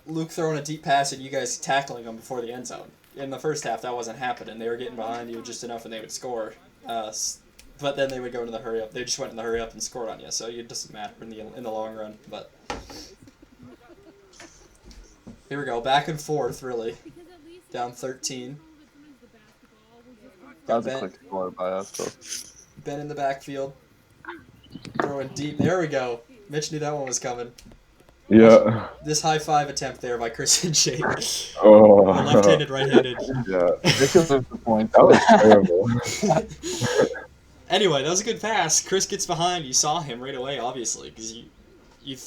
Speaker 1: Luke throwing a deep pass and you guys tackling him before the end zone. In the first half, that wasn't happening. They were getting behind you just enough and they would score. But then they would go into the hurry up. They just went in the hurry up and scored on you, so it doesn't matter in the long run. But here we go, back and forth, really. Down 13.
Speaker 2: That was a quick score by us. So.
Speaker 1: Ben in the backfield. Throwing deep. There we go. Mitch knew that one was coming.
Speaker 3: Yeah.
Speaker 1: This high five attempt there by Chris and Jake.
Speaker 3: Oh.
Speaker 1: Left-handed, right-handed.
Speaker 3: Yeah.
Speaker 2: This is the point.
Speaker 3: That was terrible.
Speaker 1: Anyway, that was a good pass. Chris gets behind. You saw him right away, obviously, because you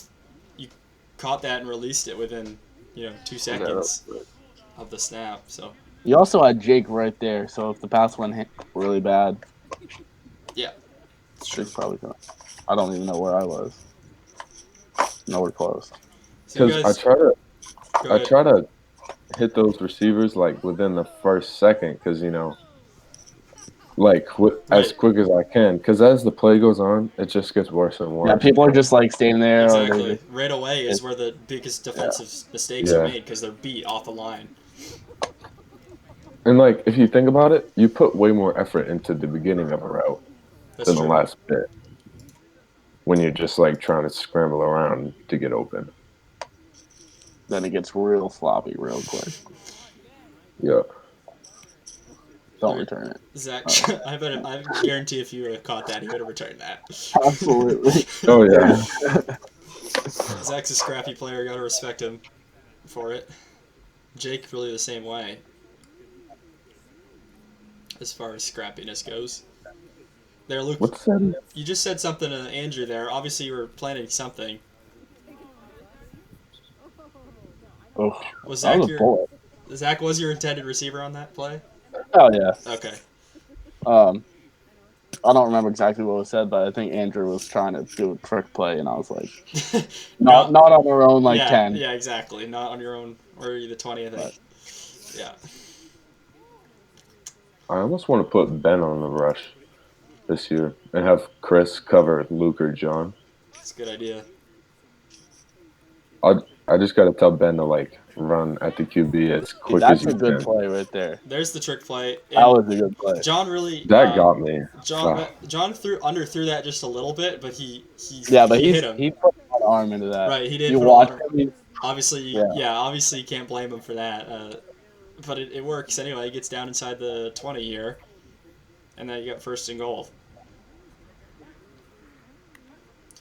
Speaker 1: caught that and released it within 2 seconds of the snap. So
Speaker 2: You also had Jake right there, so if the pass went really bad,
Speaker 1: yeah,
Speaker 2: Jake's probably gonna. I don't even know where I was. Nowhere close.
Speaker 1: So
Speaker 3: Because I try to hit those receivers like within the first second, because as quick as I can. Because as the play goes on, it just gets worse and worse.
Speaker 2: Yeah, people are just like staying there.
Speaker 1: Exactly. Right away is where the biggest defensive mistakes are made because they're beat off the line.
Speaker 3: And if you think about it, you put way more effort into the beginning of a route than the last bit. When you're just trying to scramble around to get open.
Speaker 2: Then it gets real sloppy real quick.
Speaker 3: Yeah.
Speaker 2: Don't return it.
Speaker 1: Zach, I guarantee if you would have caught that, he would have returned that.
Speaker 2: Absolutely.
Speaker 3: Oh yeah.
Speaker 1: Zach's a scrappy player. Gotta respect him for it. Jake really the same way. As far as scrappiness goes. There, Luke.
Speaker 3: What's that?
Speaker 1: You just said something to Andrew there. Obviously, you were planning something.
Speaker 2: Oh,
Speaker 1: Was
Speaker 2: that
Speaker 1: Zach
Speaker 2: was a bullet.
Speaker 1: Zach was your intended receiver on that play?
Speaker 2: Oh yeah.
Speaker 1: Okay.
Speaker 2: I don't remember exactly what was said, but I think Andrew was trying to do a trick play, and I was like,
Speaker 1: No.
Speaker 2: not on their own, like
Speaker 1: yeah,
Speaker 2: 10.
Speaker 1: Yeah, exactly. Not on your own, or the 20, I think. But. Yeah.
Speaker 3: I almost want to put Ben on the rush this year and have Chris cover Luke or John.
Speaker 1: That's a good idea.
Speaker 3: I just got to tell Ben to like run at the QB as quick as you can.
Speaker 2: That's a good play right there.
Speaker 1: There's the trick play.
Speaker 2: That was a good play.
Speaker 1: John really
Speaker 3: that got me.
Speaker 1: John threw that just a little bit, but he
Speaker 2: hit
Speaker 1: him.
Speaker 2: He put an arm into that.
Speaker 1: Right, he did.
Speaker 2: You watch him.
Speaker 1: Obviously, obviously you can't blame him for that. But it works anyway. He gets down inside the 20 here, and then you got 1st and goal.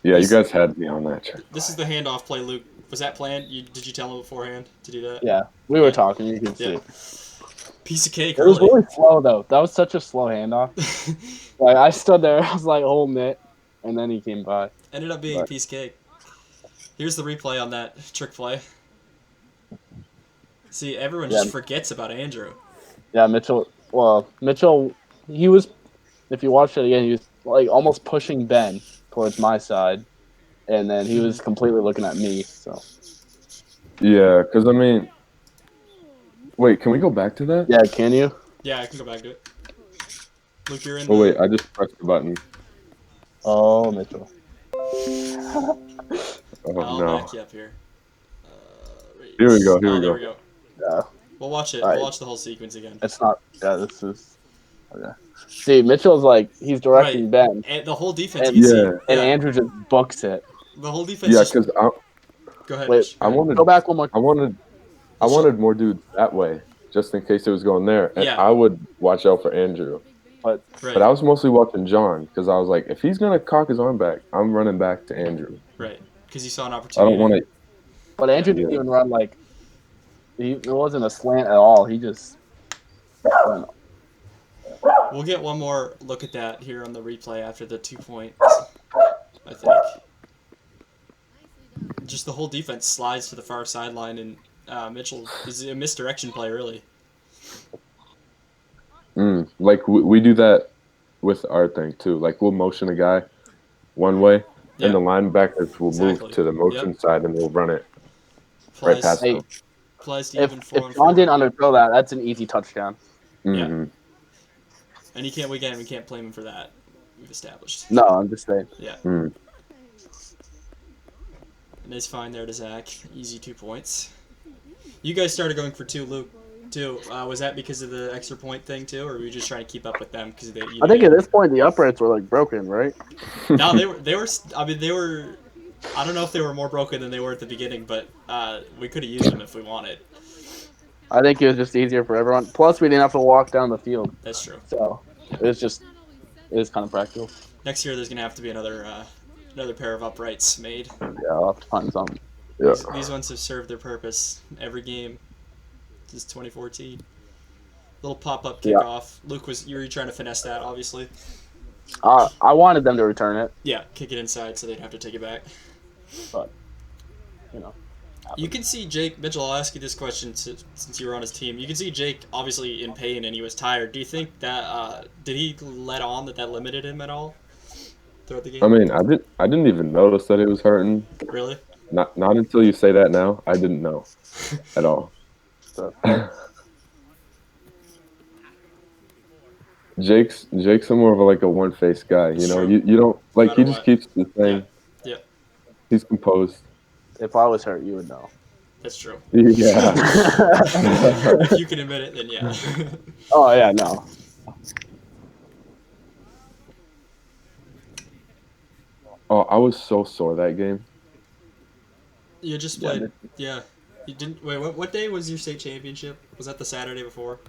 Speaker 3: Yeah, you guys had me on that check.
Speaker 1: This is the handoff play, Luke. Was that planned? Did you tell him beforehand to do that?
Speaker 2: Yeah, we were talking. You can see.
Speaker 1: Piece of cake.
Speaker 2: It was really slow though. That was such a slow handoff. Like I stood there, I was like holding it, and then he came by.
Speaker 1: Ended up being a piece of cake. Here's the replay on that trick play. See, everyone just forgets about Andrew.
Speaker 2: Yeah, Mitchell. Well, Mitchell, he was. If you watch it again, he was like almost pushing Ben towards my side, and then he was completely looking at me. So.
Speaker 3: Yeah, because I mean, wait, can we go back to that?
Speaker 2: Yeah, can you?
Speaker 1: Yeah, I can go back to it. Luke, you're in.
Speaker 3: Wait, I just pressed the button.
Speaker 2: Oh, Mitchell.
Speaker 1: I'll back you up here.
Speaker 3: Here we go.
Speaker 1: There we go.
Speaker 2: Yeah.
Speaker 1: We'll watch it.
Speaker 2: Right.
Speaker 1: We'll watch the whole sequence again.
Speaker 2: It's not. Yeah, this is. Okay. See, Mitchell's like he's directing Ben,
Speaker 1: and the whole defense.
Speaker 2: And Andrew just books it.
Speaker 1: The whole defense.
Speaker 3: Yeah, because
Speaker 1: go ahead.
Speaker 2: Wait,
Speaker 3: I wanted.
Speaker 2: Go back one more.
Speaker 3: I wanted more dudes that way, just in case it was going there, and I would watch out for Andrew. But I was mostly watching John because I was like, if he's gonna cock his arm back, I'm running back to Andrew.
Speaker 1: Right, because you saw an opportunity.
Speaker 3: I don't want to.
Speaker 2: But Andrew didn't even run like. It wasn't a slant at all. He just.
Speaker 1: We'll get one more look at that here on the replay after the 2 points. I think. Just the whole defense slides to the far sideline, and Mitchell is a misdirection play, really.
Speaker 3: Like we do that with our thing too. Like we'll motion a guy one way, and the linebackers will move to the motion side, and we'll run it right past them.
Speaker 2: If John didn't underthrow that, that's an easy touchdown.
Speaker 3: Mm-hmm.
Speaker 1: Yeah. And we can't blame him for that. We've established.
Speaker 2: No, I'm just saying.
Speaker 1: Yeah. Nice find there to Zach. Easy 2 points. You guys started going for 2, Luke. Too. Was that because of the extra point thing too, or were you just trying to keep up with them because they?
Speaker 2: I think at this point the uprights were like broken, right?
Speaker 1: No, they were. I mean, they were. I don't know if they were more broken than they were at the beginning, but we could have used them if we wanted.
Speaker 2: I think it was just easier for everyone. Plus, we didn't have to walk down the field.
Speaker 1: That's true.
Speaker 2: So it was kind of practical.
Speaker 1: Next year, there's gonna have to be another pair of uprights made.
Speaker 2: Yeah, I'll have to find something.
Speaker 3: Yeah.
Speaker 1: These ones have served their purpose every game. This is 2014. Little pop-up kickoff. Luke, you were trying to finesse that, obviously.
Speaker 2: I wanted them to return it.
Speaker 1: Yeah, kick it inside so they'd have to take it back.
Speaker 2: But,
Speaker 1: You can see Jake, Mitchell, I'll ask you this question since you were on his team. You can see Jake obviously in pain and he was tired. Do you think that, did he let on that limited him at all throughout the game?
Speaker 3: I mean, I didn't even notice that he was hurting.
Speaker 1: Really?
Speaker 3: Not until you say that now. I didn't know at all. Jake's more of a one-faced guy, you know. You don't like he just keeps the thing.
Speaker 1: Yeah.
Speaker 3: He's composed.
Speaker 2: If I was hurt, you would know.
Speaker 1: That's true.
Speaker 3: Yeah.
Speaker 1: If you can admit it, then yeah.
Speaker 2: Oh yeah, no.
Speaker 3: Oh, I was so sore that game.
Speaker 1: You just played. Yeah. You didn't. Wait. What day was your state championship? Was that the Saturday before?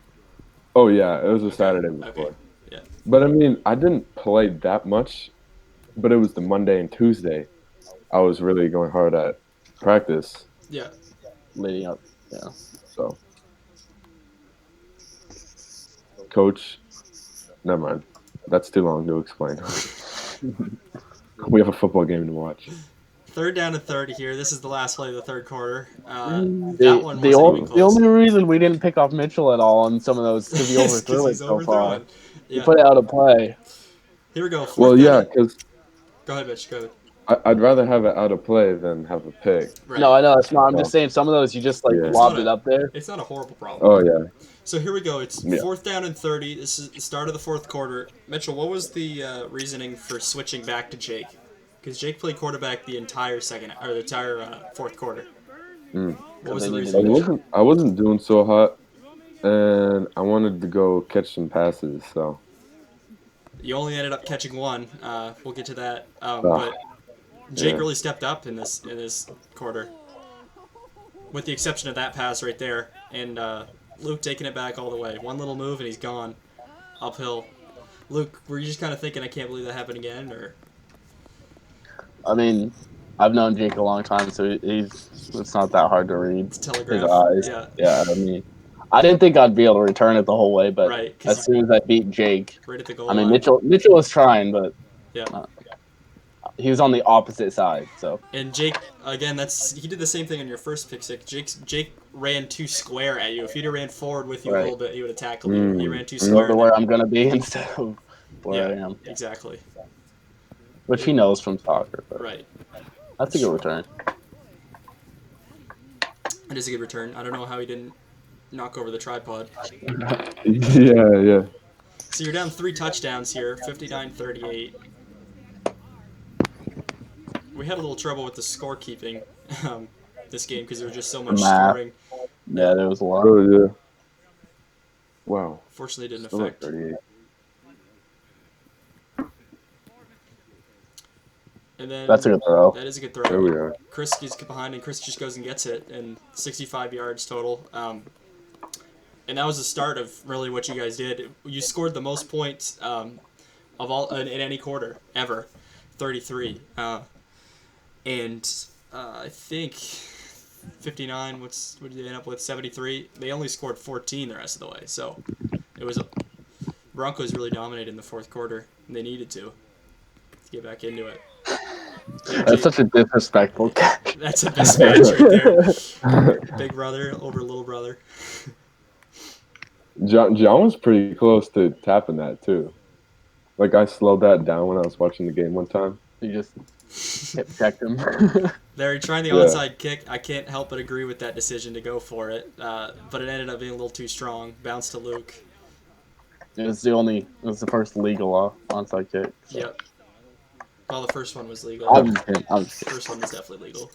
Speaker 3: Oh yeah, it was a
Speaker 1: Okay.
Speaker 3: Saturday
Speaker 1: Okay.
Speaker 3: before.
Speaker 1: Yeah.
Speaker 3: But I mean, I didn't play that much, but it was the Monday and Tuesday. I was really going hard at practice.
Speaker 1: Yeah.
Speaker 2: leading up. Yeah.
Speaker 3: So, coach, never mind. That's too long to explain. We have a football game to watch.
Speaker 1: 3rd down and 30 here. This is the last play of the third quarter. That
Speaker 2: The
Speaker 1: one
Speaker 2: the
Speaker 1: wasn't even
Speaker 2: only the
Speaker 1: close.
Speaker 2: only reason we didn't pick off Mitchell at all on some of those because he
Speaker 1: It's because
Speaker 2: overthrew it
Speaker 1: he's
Speaker 2: so far.
Speaker 1: overthrowing.
Speaker 2: He
Speaker 1: Yeah.
Speaker 2: put it out of play.
Speaker 1: Here we go. 4th
Speaker 3: Well,
Speaker 1: down.
Speaker 3: yeah, because
Speaker 1: Go ahead, Mitch. Go ahead.
Speaker 3: I'd rather have it out of play than have a pick.
Speaker 1: Right.
Speaker 2: No, I know it's not. I'm
Speaker 3: So,
Speaker 2: just saying some of those you just like
Speaker 3: yeah.
Speaker 2: lobbed it up there.
Speaker 1: It's not a horrible problem.
Speaker 3: Oh yeah.
Speaker 1: So here we go. It's
Speaker 3: Yeah.
Speaker 1: 4th down and 30. This is the start of the 4th quarter. Mitchell, what was the reasoning for switching back to Jake? Because Jake played quarterback the entire the entire 4th quarter. What was the
Speaker 2: they
Speaker 1: reasoning?
Speaker 2: needed
Speaker 3: I wasn't doing so hot, and I wanted to go catch some passes. So
Speaker 1: You only ended up catching one. We'll get to that.
Speaker 3: Ah,
Speaker 1: But Jake
Speaker 3: yeah.
Speaker 1: really stepped up in this quarter, with the exception of that pass right there, and Luke taking it back all the way. One little move and he's gone uphill. Luke, were you just kind of thinking, I can't believe that happened again, or?
Speaker 2: I mean, I've known Jake a long time, so it's not that hard to read
Speaker 1: It's
Speaker 2: his
Speaker 1: telegraph.
Speaker 2: eyes.
Speaker 1: Yeah.
Speaker 2: Yeah, I mean, I didn't think I'd be able to return it the whole way, but
Speaker 1: Right, 'cause
Speaker 2: as soon as I beat Jake,
Speaker 1: right at the goal
Speaker 2: I mean,
Speaker 1: line.
Speaker 2: Mitchell was trying, but
Speaker 1: Yeah.
Speaker 2: he was on the opposite side. So
Speaker 1: And Jake, again, he did the same thing on your first pick six. Jake ran too square at you. If he'd have ran forward with you a
Speaker 2: Right.
Speaker 1: little bit, he would have tackled you. He ran too
Speaker 2: I
Speaker 1: square.
Speaker 2: know where I'm gonna be instead of where I
Speaker 1: Yeah,
Speaker 2: am,
Speaker 1: exactly.
Speaker 2: which he knows from soccer. But
Speaker 1: Right.
Speaker 2: that's a good return.
Speaker 1: It is a good return. I don't know how he didn't knock over the tripod.
Speaker 3: Yeah.
Speaker 1: So you're down 3 touchdowns here, 59-38. We had a little trouble with the scorekeeping this game because there was just so much
Speaker 2: Math.
Speaker 1: scoring.
Speaker 2: Yeah, there was a lot.
Speaker 3: Oh yeah. Wow.
Speaker 1: Fortunately, it didn't
Speaker 3: Still at
Speaker 1: affect.
Speaker 3: 38.
Speaker 1: And then
Speaker 2: That's a good throw.
Speaker 1: that is a good
Speaker 3: There
Speaker 1: throw.
Speaker 3: we are.
Speaker 1: Chris is behind, and Chris just goes and gets it, and 65 yards total. And that was the start of really what you guys did. You scored the most points of all in any quarter ever, 33. And I think 59. What did they end up with? 73. They only scored 14 the rest of the way. So it was Broncos really dominated in the 4th quarter, and they needed to get back into it.
Speaker 2: That's such a disrespectful catch.
Speaker 1: That's a mismatch right there. Big brother over little brother.
Speaker 3: John was pretty close to tapping that too. Like I slowed that down when I was watching the game one time.
Speaker 2: You just checked him.
Speaker 1: They're trying the
Speaker 3: Yeah.
Speaker 1: onside kick. I can't help but agree with that decision to go for it, but it ended up being a little too strong. Bounce to Luke.
Speaker 2: It was the first legal onside kick.
Speaker 1: Yep. Well, the first one was legal.
Speaker 2: I'm just kidding.
Speaker 1: The first one was definitely legal.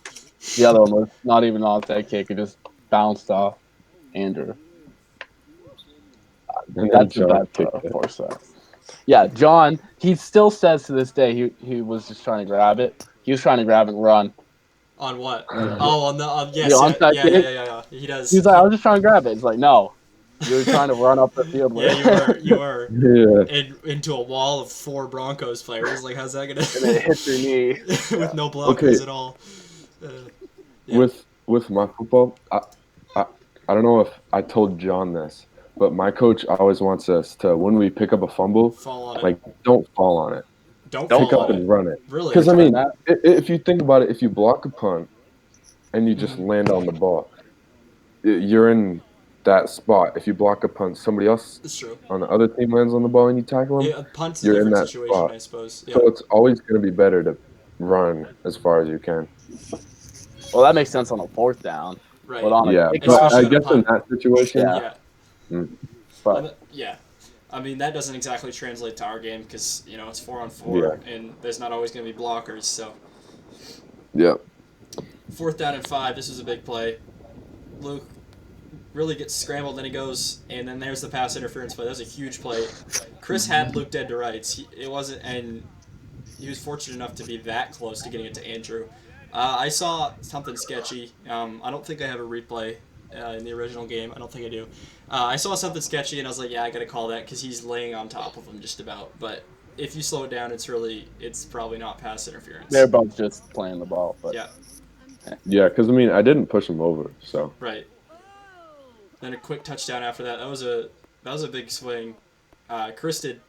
Speaker 2: The other one was not even an onside kick. It just bounced off Andrew.
Speaker 3: And then
Speaker 2: That's a
Speaker 3: John
Speaker 2: bad
Speaker 3: kicked
Speaker 2: throw,
Speaker 3: it.
Speaker 2: force that. Yeah, John, he still says to this day he was just trying to grab it. He was trying to grab and run.
Speaker 1: On what? Oh, on the yes,
Speaker 2: The onside
Speaker 1: yeah. He does.
Speaker 2: He was like, I was just trying to grab it. It's like, no. You were trying to run up the field with
Speaker 1: Yeah,
Speaker 2: it.
Speaker 1: you were.
Speaker 3: Yeah.
Speaker 1: And into a wall of 4 Broncos players. Like, how's that gonna?
Speaker 2: And it hit your knee.
Speaker 1: With no blockers
Speaker 3: Okay.
Speaker 1: at all. Yeah.
Speaker 3: With my football, I don't know if I told John this, but my coach always wants us to, when we pick up a fumble,
Speaker 1: Fall on it.
Speaker 3: like don't fall on it,
Speaker 1: Don't
Speaker 3: pick
Speaker 1: fall
Speaker 3: up
Speaker 1: on
Speaker 3: and
Speaker 1: it.
Speaker 3: run it.
Speaker 1: Really?
Speaker 3: Because I mean,
Speaker 2: that?
Speaker 3: if you think about it, if you block a punt and you just land on the ball, you're in that spot. If you block a punt, somebody else
Speaker 1: It's true.
Speaker 3: on the other team lands on the ball and you tackle them,
Speaker 1: Yeah, a punt's a
Speaker 3: you're in
Speaker 1: different
Speaker 3: that
Speaker 1: situation,
Speaker 3: spot.
Speaker 1: I suppose. Yeah.
Speaker 3: So it's always going to be better to run as far as you can.
Speaker 2: Well, that makes sense on a 4th down.
Speaker 1: Right.
Speaker 2: But on a
Speaker 3: Yeah,
Speaker 2: kickoff,
Speaker 3: but I
Speaker 1: Especially on a
Speaker 3: guess in
Speaker 1: punt.
Speaker 3: that situation,
Speaker 2: Yeah.
Speaker 1: Yeah.
Speaker 2: but
Speaker 1: Yeah. I mean, that doesn't exactly translate to our game because, it's 4-on-4, and there's not always going to be blockers. So,
Speaker 3: yeah.
Speaker 1: 4th down and 5, this was a big play. Luke really gets scrambled, then he goes, and then there's the pass interference play. That was a huge play. Chris had Luke dead to rights. He was fortunate enough to be that close to getting it to Andrew. I saw something sketchy. I don't think I have a replay in the original game. I don't think I do. I saw something sketchy, and I was like, yeah, I gotta call that because he's laying on top of him just about. But if you slow it down, it's probably not pass interference.
Speaker 2: They're both just playing the ball, but
Speaker 1: Yeah,
Speaker 3: Yeah, because I mean, I didn't push him over, so
Speaker 1: right. Then a quick touchdown after that. That was a big swing. Chris did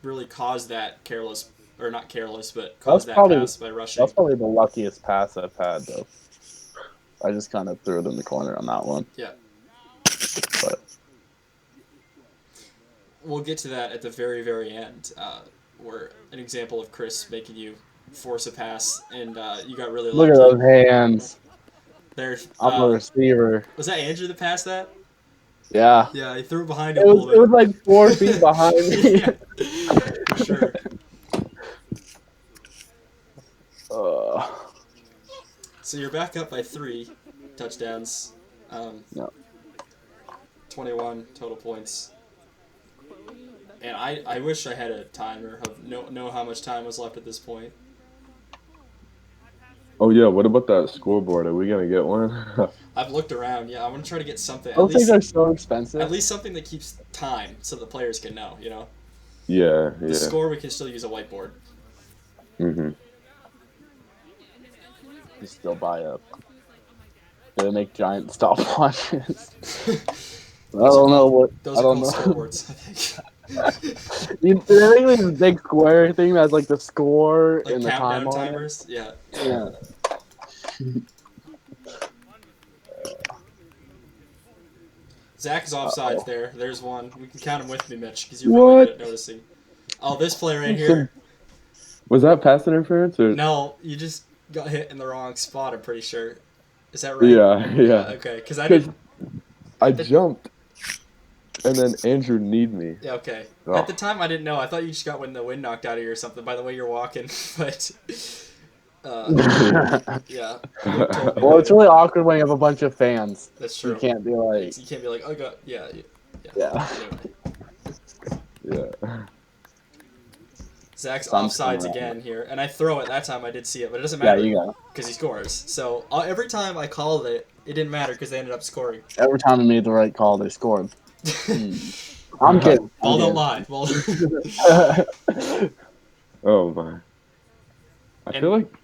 Speaker 1: really cause that careless, or not careless, but caused that pass by rushing.
Speaker 2: that's probably the luckiest pass I've had though. I just kind of threw it in the corner on that one.
Speaker 1: Yeah.
Speaker 2: But
Speaker 1: We'll get to that at the very, very end, where an example of Chris making you force a pass, and you got really
Speaker 2: look
Speaker 1: lucky.
Speaker 2: at those hands.
Speaker 1: There's,
Speaker 2: I'm a receiver.
Speaker 1: was that Andrew that passed that?
Speaker 2: Yeah.
Speaker 1: Yeah, he threw it behind him
Speaker 2: It
Speaker 1: a
Speaker 2: was
Speaker 1: little bit.
Speaker 2: like 4 feet behind me.
Speaker 1: Yeah, for sure. So you're back up by 3 touchdowns.
Speaker 2: No.
Speaker 1: 21 total points. And I wish I had a timer of know how much time was left at this point.
Speaker 3: Oh yeah, what about that scoreboard? Are we gonna get one?
Speaker 1: I've looked around. Yeah, I want to try to get something.
Speaker 2: Those things are so expensive.
Speaker 1: At least something that keeps time, so the players can know.
Speaker 3: Yeah,
Speaker 1: The score, we can still use a whiteboard.
Speaker 3: Mhm.
Speaker 2: You still buy up. They make giant stopwatches. I don't know what.
Speaker 1: Those
Speaker 2: I
Speaker 1: are
Speaker 2: don't
Speaker 1: called
Speaker 2: know.
Speaker 1: scoreboards, I think.
Speaker 2: They make this big square thing that's like the score
Speaker 1: Like
Speaker 2: and the time
Speaker 1: countdown
Speaker 2: on it.
Speaker 1: timers. Yeah.
Speaker 2: Yeah.
Speaker 1: Zach is offsides there. There's one. We can count him with me, Mitch, because you're really good at noticing. Oh, this play right here.
Speaker 3: Was that pass interference or?
Speaker 1: No, you just got hit in the wrong spot, I'm pretty sure. Is that right?
Speaker 3: Yeah.
Speaker 1: Okay, because I didn't.
Speaker 3: I jumped, and then Andrew kneed me.
Speaker 1: Yeah, okay.
Speaker 3: Oh.
Speaker 1: At the time, I didn't know. I thought you just got when the wind knocked out of you or something by the way you're walking, but. Yeah.
Speaker 2: Well, it's really awkward when you have a bunch of fans.
Speaker 1: That's true.
Speaker 2: You can't be like.
Speaker 1: You can't be like, oh god, yeah.
Speaker 2: Yeah.
Speaker 1: Anyway.
Speaker 3: Yeah.
Speaker 1: Zach's offsides again here, and I throw it. That time I did see it, but it doesn't matter.
Speaker 2: Yeah, you got it.
Speaker 1: Because he scores. So every time I called it, it didn't matter because they ended up scoring.
Speaker 2: Every time I made the right call, they scored. I'm kidding.
Speaker 1: Ball don't lie. Ball.
Speaker 3: Oh my. I feel like.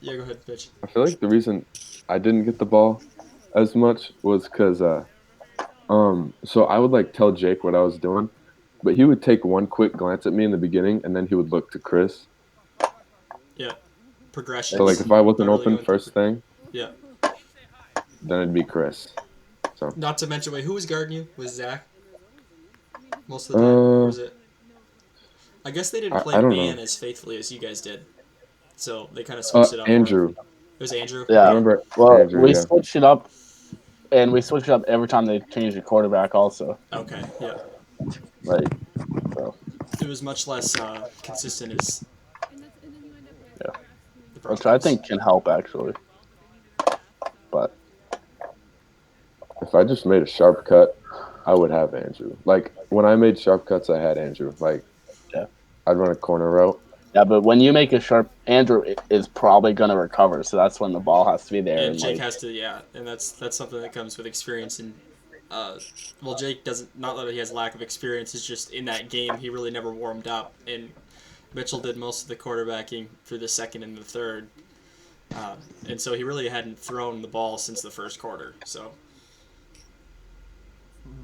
Speaker 1: Yeah, go ahead, bitch.
Speaker 3: I feel like the reason I didn't get the ball as much was because so I would like tell Jake what I was doing, but he would take one quick glance at me in the beginning and then he would look to Chris.
Speaker 1: Yeah. Progression.
Speaker 3: So like if I wasn't open first thing,
Speaker 1: yeah,
Speaker 3: then it'd be Chris. So
Speaker 1: not to mention, wait, who was guarding you? Was Zach? Most of the time, or was it? I guess they didn't play man as faithfully as you guys did, so they kind of switched it up.
Speaker 3: Andrew.
Speaker 1: It was Andrew.
Speaker 2: Yeah.
Speaker 3: I remember.
Speaker 2: Well,
Speaker 3: Andrew,
Speaker 2: we switched it up, and we switched it up every time they changed the quarterback. Also.
Speaker 1: Okay. Yeah.
Speaker 2: Like. So.
Speaker 1: It was much less consistent as.
Speaker 2: Yeah. Which I think can help actually. But.
Speaker 3: If I just made a sharp cut, I would have Andrew. Like when I made sharp cuts, I had Andrew. Like,
Speaker 2: yeah,
Speaker 3: I'd run a corner route.
Speaker 2: Yeah, but when you make a sharp, Andrew is probably gonna recover. So that's when the ball has to be there.
Speaker 1: And Jake has to, and that's something that comes with experience. And well, Jake doesn't. Not that he has lack of experience. It's just in that game he really never warmed up, and Mitchell did most of the quarterbacking through the second and the third, and so he really hadn't thrown the ball since the first quarter. So.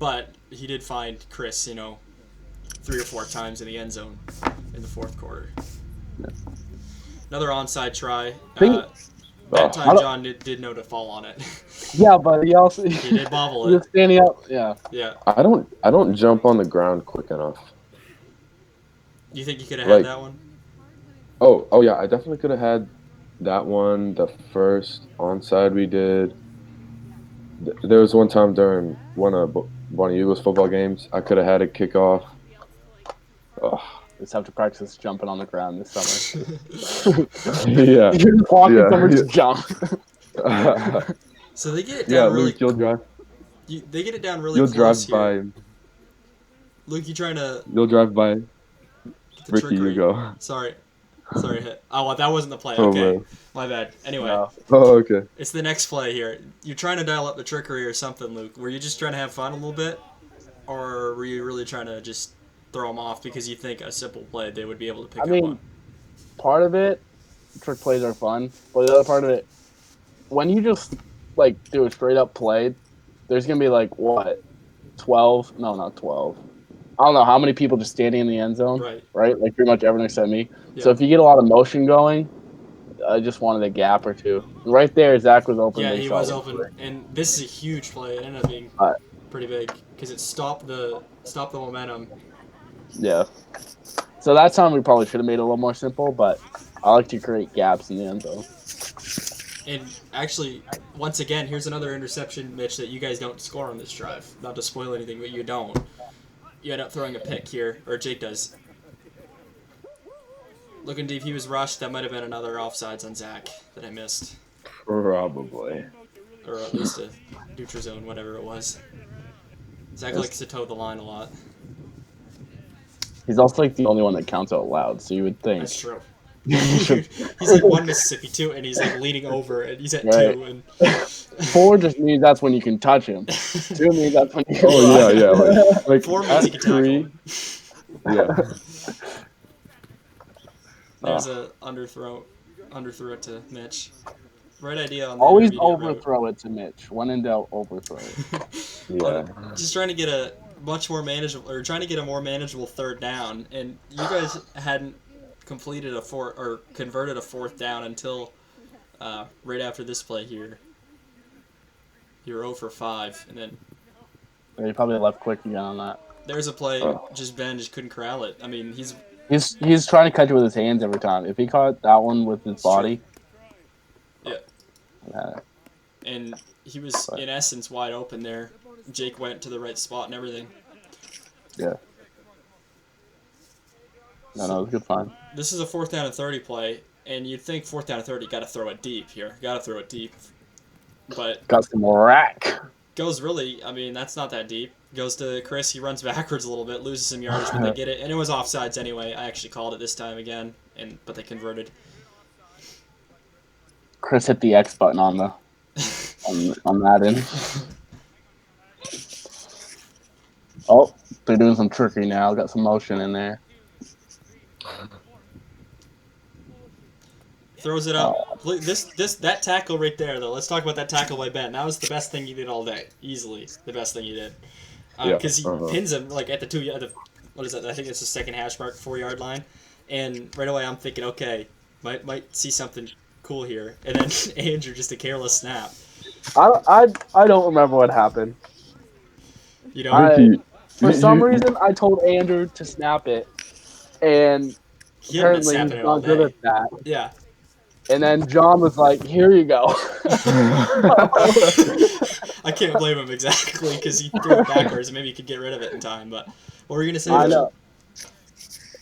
Speaker 1: But he did find Chris, 3 or 4 times in the end zone in the fourth quarter.
Speaker 2: Yeah.
Speaker 1: Another onside try. That time John did know to fall on it.
Speaker 2: Yeah, but he
Speaker 1: did bobble it.
Speaker 2: Just standing up. Yeah.
Speaker 1: Yeah.
Speaker 3: I don't jump on the ground quick enough.
Speaker 1: You think you could have had that one?
Speaker 3: Oh yeah, I definitely could have had that one. The first onside we did. There was one time during one of Eagles football games, I could have had a kickoff.
Speaker 2: Oh, just have to practice jumping on the ground this summer.
Speaker 3: Yeah.
Speaker 2: You're just walking somewhere, just jump.
Speaker 1: So they get it down really.
Speaker 3: Luke, you'll drive.
Speaker 1: They get it down really
Speaker 3: You'll
Speaker 1: close
Speaker 3: drive
Speaker 1: here. By. Luke, you trying to?
Speaker 3: You'll drive by. Ricky, you go.
Speaker 1: Sorry. Sorry, hit. Oh, well, that wasn't the play.
Speaker 3: Oh
Speaker 1: Okay,
Speaker 3: man.
Speaker 1: my bad. Anyway,
Speaker 2: No.
Speaker 3: Oh okay.
Speaker 1: it's the next play here. You're trying to dial up the trickery or something, Luke. Were you just trying to have fun a little bit, or were you really trying to just throw them off because you think a simple play they would be able to
Speaker 2: I
Speaker 1: pick up on?
Speaker 2: mean, part of it, trick plays are fun, but the other part of it, when you just like do a straight up play, there's gonna be like what 12? No, not 12. I don't know how many people just standing in the end zone,
Speaker 1: Right.
Speaker 2: right? Like pretty much everyone except me. So
Speaker 1: Yeah.
Speaker 2: if you get a lot of motion going, I just wanted a gap or two. Right there, Zach was open.
Speaker 1: Yeah,
Speaker 2: Big
Speaker 1: he
Speaker 2: shot
Speaker 1: was
Speaker 2: was
Speaker 1: open,
Speaker 2: free.
Speaker 1: and this is a huge play. It ended up being
Speaker 2: Uh,
Speaker 1: pretty big because it stopped the momentum.
Speaker 2: yeah. So that time we probably should have made it a little more simple, but I like to create gaps in the end zone.
Speaker 1: And actually, once again, here's another interception, Mitch, that you guys don't score on this drive. Not to spoil anything, but you don't. You end up throwing a pick here, or Jake does. Looking deep, he was rushed. That might have been another offsides on Zach that I missed,
Speaker 3: Probably.
Speaker 1: or at least a neutral zone, whatever it was. Zach likes to toe the line a lot.
Speaker 2: He's also like the only one that counts out loud, so you would think.
Speaker 1: That's true. He's like one Mississippi too, and he's like leaning over, and he's at
Speaker 2: Right.
Speaker 1: 2, and
Speaker 2: 4 just means that's when you can touch him. 2 means that's when you can
Speaker 3: Oh yeah, like
Speaker 1: 4 means he can tackle him.
Speaker 3: Yeah.
Speaker 1: There's a underthrow it to Mitch. Right idea on the
Speaker 2: always
Speaker 1: intermediate route.
Speaker 2: overthrow it to Mitch. When in doubt, overthrow it.
Speaker 3: Yeah.
Speaker 1: Just trying to get a much more manageable, or trying to get a more manageable third down, and you guys hadn't completed converted a fourth down until right after this play here. You were 0 for 5, and then
Speaker 2: He probably left quick again on that.
Speaker 1: there's a play.
Speaker 3: Oh.
Speaker 1: Ben just couldn't corral it. I mean, he's
Speaker 2: He's trying to catch it with his hands every time. If he caught that one with his body,
Speaker 1: yeah. And he was in essence wide open there. Jake went to the right spot and everything.
Speaker 2: Yeah. No, it was a good find.
Speaker 1: This is a 4th down and 30 play, and you'd think 4th down and 30, got to throw it deep here. Got to throw it deep. But
Speaker 2: Got some rack.
Speaker 1: goes really, I mean, that's not that deep. Goes to Chris, he runs backwards a little bit, loses some yardage, but they get it. And it was offsides anyway. I actually called it this time again, but they converted.
Speaker 2: Chris hit the X button on the on Madden. Oh, they're doing some trickery now. Got some motion in there.
Speaker 1: Throws it up. That tackle right there, though. Let's talk about that tackle by Ben. That was the best thing he did all day. Easily the best thing he did. Because he pins him like at the what is that? I think it's the second hash mark, 4-yard line. And right away I'm thinking, okay, might see something cool here. And then Andrew, just a careless snap.
Speaker 2: I don't remember what happened.
Speaker 1: You know,
Speaker 2: for some reason I told Andrew to snap it, and
Speaker 1: he hadn't been
Speaker 2: apparently
Speaker 1: snapping
Speaker 2: he's
Speaker 1: it all
Speaker 2: not good
Speaker 1: day.
Speaker 2: at that.
Speaker 1: Yeah.
Speaker 2: And then John was like, "Here you go."
Speaker 1: I can't blame him exactly because he threw it backwards and maybe he could get rid of it in time. But what were you gonna say?
Speaker 2: I know.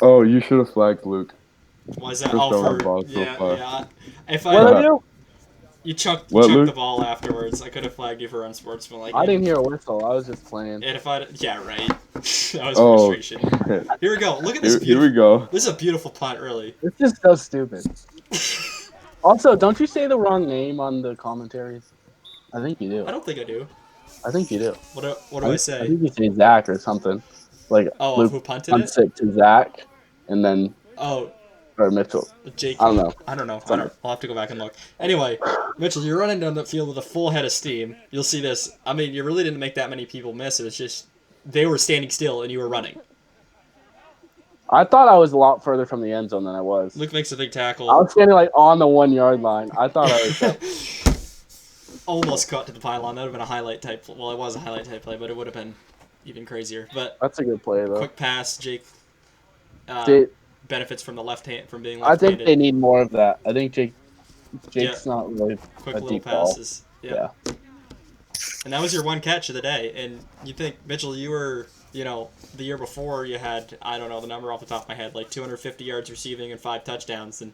Speaker 3: Oh, you should have flagged Luke.
Speaker 1: Why is that?
Speaker 3: For
Speaker 1: Oh,
Speaker 3: throwing the
Speaker 1: for
Speaker 3: ball so far.
Speaker 1: yeah. If
Speaker 2: What did I
Speaker 1: I
Speaker 2: do?
Speaker 1: you chucked
Speaker 3: Luke?
Speaker 1: the ball afterwards, I could have flagged you for unsportsmanlike.
Speaker 2: I didn't hear a whistle. I was just playing.
Speaker 1: And if I yeah right, that was
Speaker 3: Oh.
Speaker 1: frustration. Here we go. Look at this.
Speaker 3: Here
Speaker 1: Beautiful,
Speaker 3: we go.
Speaker 1: This is a beautiful punt, really.
Speaker 2: It's just so stupid. Also, don't you say the wrong name on the commentaries? I think you do.
Speaker 1: I don't think I do.
Speaker 2: I think you do.
Speaker 1: What do I
Speaker 2: I
Speaker 1: say?
Speaker 2: think you say Zach or something. Like
Speaker 1: Oh,
Speaker 2: Luke
Speaker 1: who punted it?
Speaker 2: punts it to Zach, and then
Speaker 1: Oh,
Speaker 2: or Mitchell.
Speaker 1: Jake.
Speaker 2: I don't know.
Speaker 1: I'll have to go back and look. Anyway, Mitchell, you're running down the field with a full head of steam. You'll see this. I mean, you really didn't make that many people miss. It was just they were standing still and you were running.
Speaker 2: I thought I was a lot further from the end zone than I was.
Speaker 1: Luke makes a big tackle.
Speaker 2: I was standing like on the 1-yard line. I thought I was.
Speaker 1: Almost caught to the pylon. That would have been a highlight type. Well, it was a highlight type play, but it would have been even crazier. But
Speaker 2: That's a good play though.
Speaker 1: quick pass, Jake. Benefits from the left hand from being
Speaker 2: I
Speaker 1: left-handed.
Speaker 2: think they need more of that. I think Jake's not really
Speaker 1: quick
Speaker 2: a
Speaker 1: little
Speaker 2: deep ball.
Speaker 1: passes. Yeah. And that was your one catch of the day. And you think, Mitchell, you were, the year before you had, I don't know the number off the top of my head, like 250 yards receiving and 5 touchdowns. And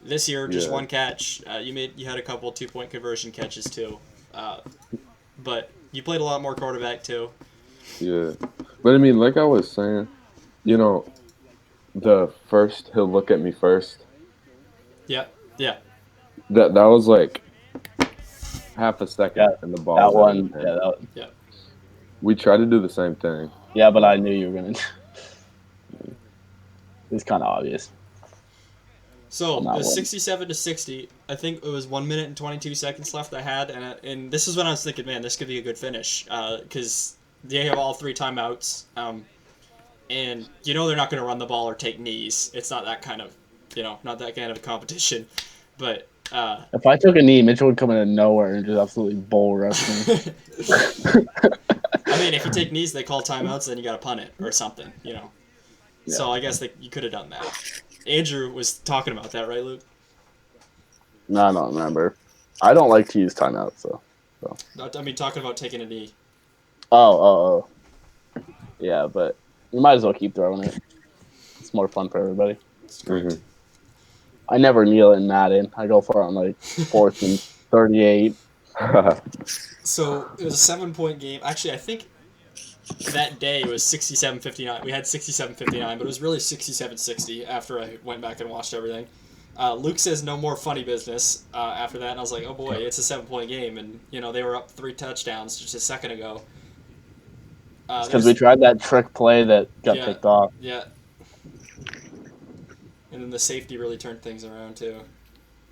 Speaker 1: this year, just one catch. You had a couple 2-point conversion catches too. But you played a lot more quarterback too.
Speaker 3: Yeah. But I mean, like I was saying, the first he'll look at me first.
Speaker 1: Yeah, yeah.
Speaker 3: That was like half a
Speaker 2: Yeah,
Speaker 3: second and the
Speaker 2: that
Speaker 3: ball's out of his
Speaker 2: one.
Speaker 3: hand.
Speaker 2: Yeah,
Speaker 1: Yeah.
Speaker 3: We tried to do the same thing.
Speaker 2: yeah, but I knew you were gonna. It's kind of obvious on
Speaker 1: So it
Speaker 2: that
Speaker 1: was
Speaker 2: one.
Speaker 1: 67-60. I think it was 1 minute and 22 seconds left. I had, and this is when I was thinking, man, this could be a good finish, because they have all three timeouts, and they're not going to run the ball or take knees. It's not that kind of, not that kind of a competition. But
Speaker 2: If I took a knee, Mitchell would come in out of nowhere and just absolutely bull rush me.
Speaker 1: I mean, if you take knees, they call timeouts, then you got to punt it or something,
Speaker 2: Yeah.
Speaker 1: So I guess you could have done that. Andrew was talking about that, right, Luke?
Speaker 2: No, I don't remember. I don't like to use timeouts, so.
Speaker 1: I mean, talking about taking a knee.
Speaker 2: Oh. Yeah, but you might as well keep throwing it. It's more fun for everybody.
Speaker 1: It's correct.
Speaker 3: Mm-hmm.
Speaker 2: I never kneel in Madden. I go for it on like 4th and 38.
Speaker 1: So it was a 7-point game. Actually, I think that day was 67-59. We had 67-59, but it was really 67-60 after I went back and watched everything. Luke says no more funny business after that, and I was like, oh boy, it's a 7-point game, and they were up 3 touchdowns just a second ago.
Speaker 2: Because we tried that trick play that got picked off.
Speaker 1: Yeah. And then the safety really turned things around too.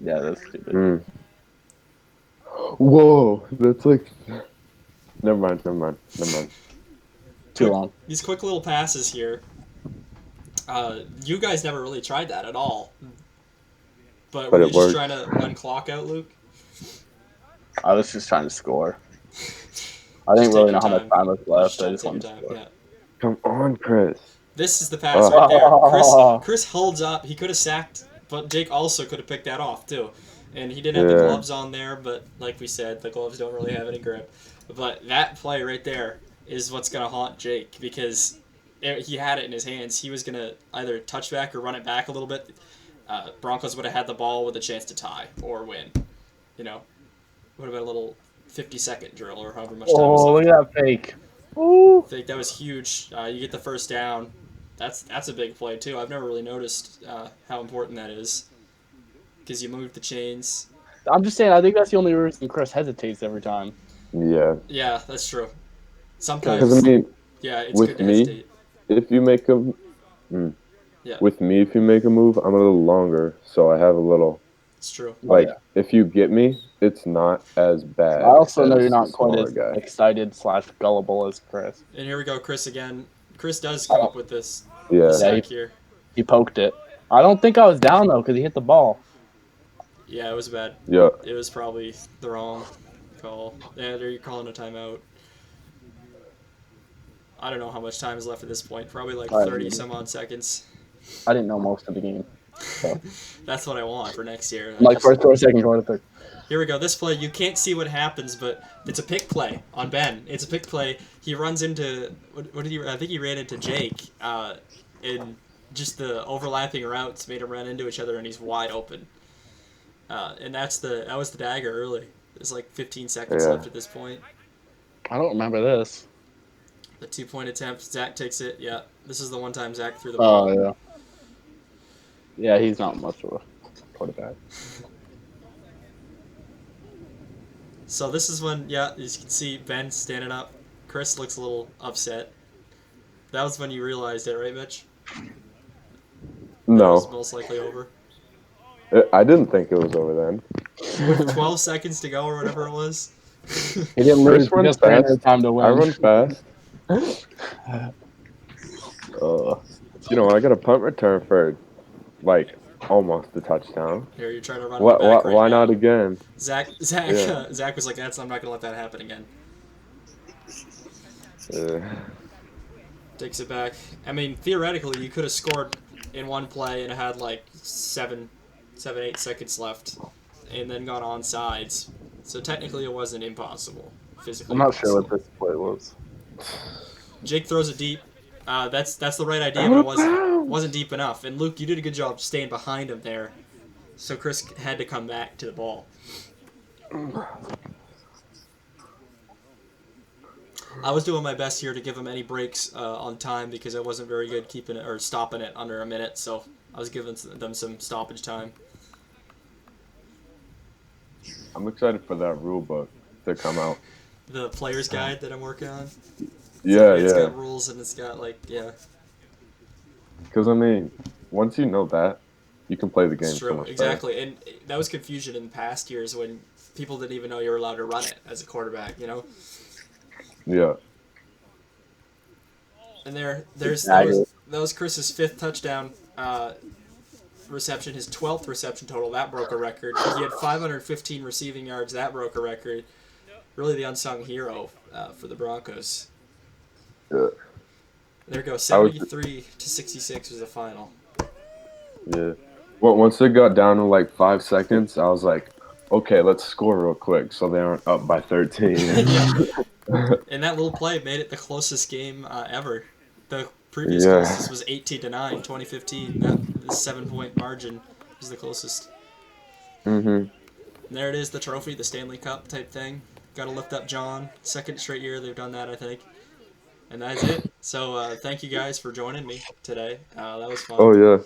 Speaker 2: Yeah, that's stupid.
Speaker 3: Whoa, that's like. Never mind.
Speaker 2: Too long.
Speaker 1: These quick little passes here. You guys never really tried that at all. But were you just trying to run clock out, Luke?
Speaker 2: I was just trying to score. I didn't really know how much time was left. I just wanted to score.
Speaker 1: Yeah.
Speaker 3: Come on, Chris.
Speaker 1: This is the pass right there. Chris holds up. He could have sacked, but Jake also could have picked that off too. And he didn't have the gloves on there, but like we said, the gloves don't really have any grip. But that play right there is what's going to haunt Jake, because he had it in his hands. He was going to either touch back or run it back a little bit. Broncos would have had the ball with a chance to tie or win. Would have been a little 50-second drill or however much time was left.
Speaker 2: Oh, look at that fake. Ooh.
Speaker 1: I think that was huge. You get the first down. That's a big play too. I've never really noticed how important that is, because you move the chains.
Speaker 2: I'm just saying, I think that's the only reason Chris hesitates every time.
Speaker 3: Yeah.
Speaker 1: Yeah, that's true. Sometimes.
Speaker 3: Because I mean,
Speaker 1: yeah, it's
Speaker 3: with
Speaker 1: good to
Speaker 3: me,
Speaker 1: hesitate.
Speaker 3: if you make a, with me, if you make a move, I'm a little longer, so I have a little.
Speaker 1: It's true.
Speaker 3: Like if you get me, it's not as bad.
Speaker 2: I also know you're not quite as
Speaker 3: guy.
Speaker 2: excited / gullible as Chris.
Speaker 1: And here we go, Chris again. Chris does come up with this.
Speaker 3: Yeah.
Speaker 1: Sack here.
Speaker 2: He poked it. I don't think I was down though because he hit the ball.
Speaker 1: Yeah, it was bad.
Speaker 3: Yeah.
Speaker 1: It was probably the wrong call. Yeah, you're calling a timeout. I don't know how much time is left at this point. Probably like 30 some odd seconds.
Speaker 2: I didn't know most of the game. So.
Speaker 1: That's what I want for next year.
Speaker 2: Like first quarter, second quarter, third.
Speaker 1: Here we go. This play, you can't see what happens, but it's a pick play on Ben. It's a pick play. He runs into what did he? I think he ran into Jake. And just the overlapping routes made him run into each other, and he's wide open. And that was the dagger early. There's like 15 seconds left at this point.
Speaker 2: I don't remember this.
Speaker 1: The 2-point attempt. Zach takes it. Yeah, this is the one time Zach threw the ball.
Speaker 2: Oh yeah. Yeah, he's not much of a quarterback.
Speaker 1: So this is when, you can see Ben standing up. Chris looks a little upset. That was when you realized it, right, Mitch?
Speaker 3: No.
Speaker 1: That was most likely over.
Speaker 3: I didn't think it was over then.
Speaker 1: With 12 seconds to go or whatever it was.
Speaker 2: He didn't lose. He just ran out of time to win.
Speaker 3: I run fast. I got a punt return for, like, almost a touchdown.
Speaker 1: Here, you're trying to run it back right
Speaker 3: why
Speaker 1: now.
Speaker 3: not again?
Speaker 1: Zach was like, I'm not going to let that happen again. Takes it back. I mean, theoretically, you could have scored in one play and had, like, 7, 8 seconds left and then gone on sides. So technically it wasn't impossible. Physically
Speaker 2: I'm not sure what this play was.
Speaker 1: Jake throws it deep. That's the right idea, but it wasn't deep enough. And Luke, you did a good job staying behind him there. So Chris had to come back to the ball. I was doing my best here to give them any breaks on time because I wasn't very good keeping it or stopping it under a minute. So I was giving them some stoppage time.
Speaker 3: I'm excited for that rule book to come out.
Speaker 1: The player's guide that I'm working on.
Speaker 3: Yeah,
Speaker 1: It's
Speaker 3: yeah.
Speaker 1: got rules and it's got
Speaker 3: Because I mean, once you know that, you can play the
Speaker 1: It's
Speaker 3: game so
Speaker 1: true,
Speaker 3: much
Speaker 1: exactly, and that was confusion in past years when people didn't even know you were allowed to run it as a quarterback.
Speaker 3: better. Yeah.
Speaker 1: And
Speaker 2: Exactly.
Speaker 1: that was Chris's fifth touchdown reception, his 12th reception total. That broke a record. He had 515 receiving yards. That broke a record. Really, the unsung hero for the Broncos.
Speaker 3: Yeah.
Speaker 1: There we go. 73-66 was the final.
Speaker 3: Yeah. Well, once it got down to like 5 seconds, I was like, okay, let's score real quick so they aren't up by 13.
Speaker 1: Yeah. And that little play made it the closest game ever. The previous
Speaker 3: Yeah.
Speaker 1: closest was 18-9, 2015. That the 7-point margin was the closest.
Speaker 3: Mhm.
Speaker 1: And there it is, the trophy, the Stanley Cup type thing. Got to lift up John. Second straight year they've done that, I think. And that's it. So thank you guys for joining me today. That was fun.
Speaker 3: Oh yeah.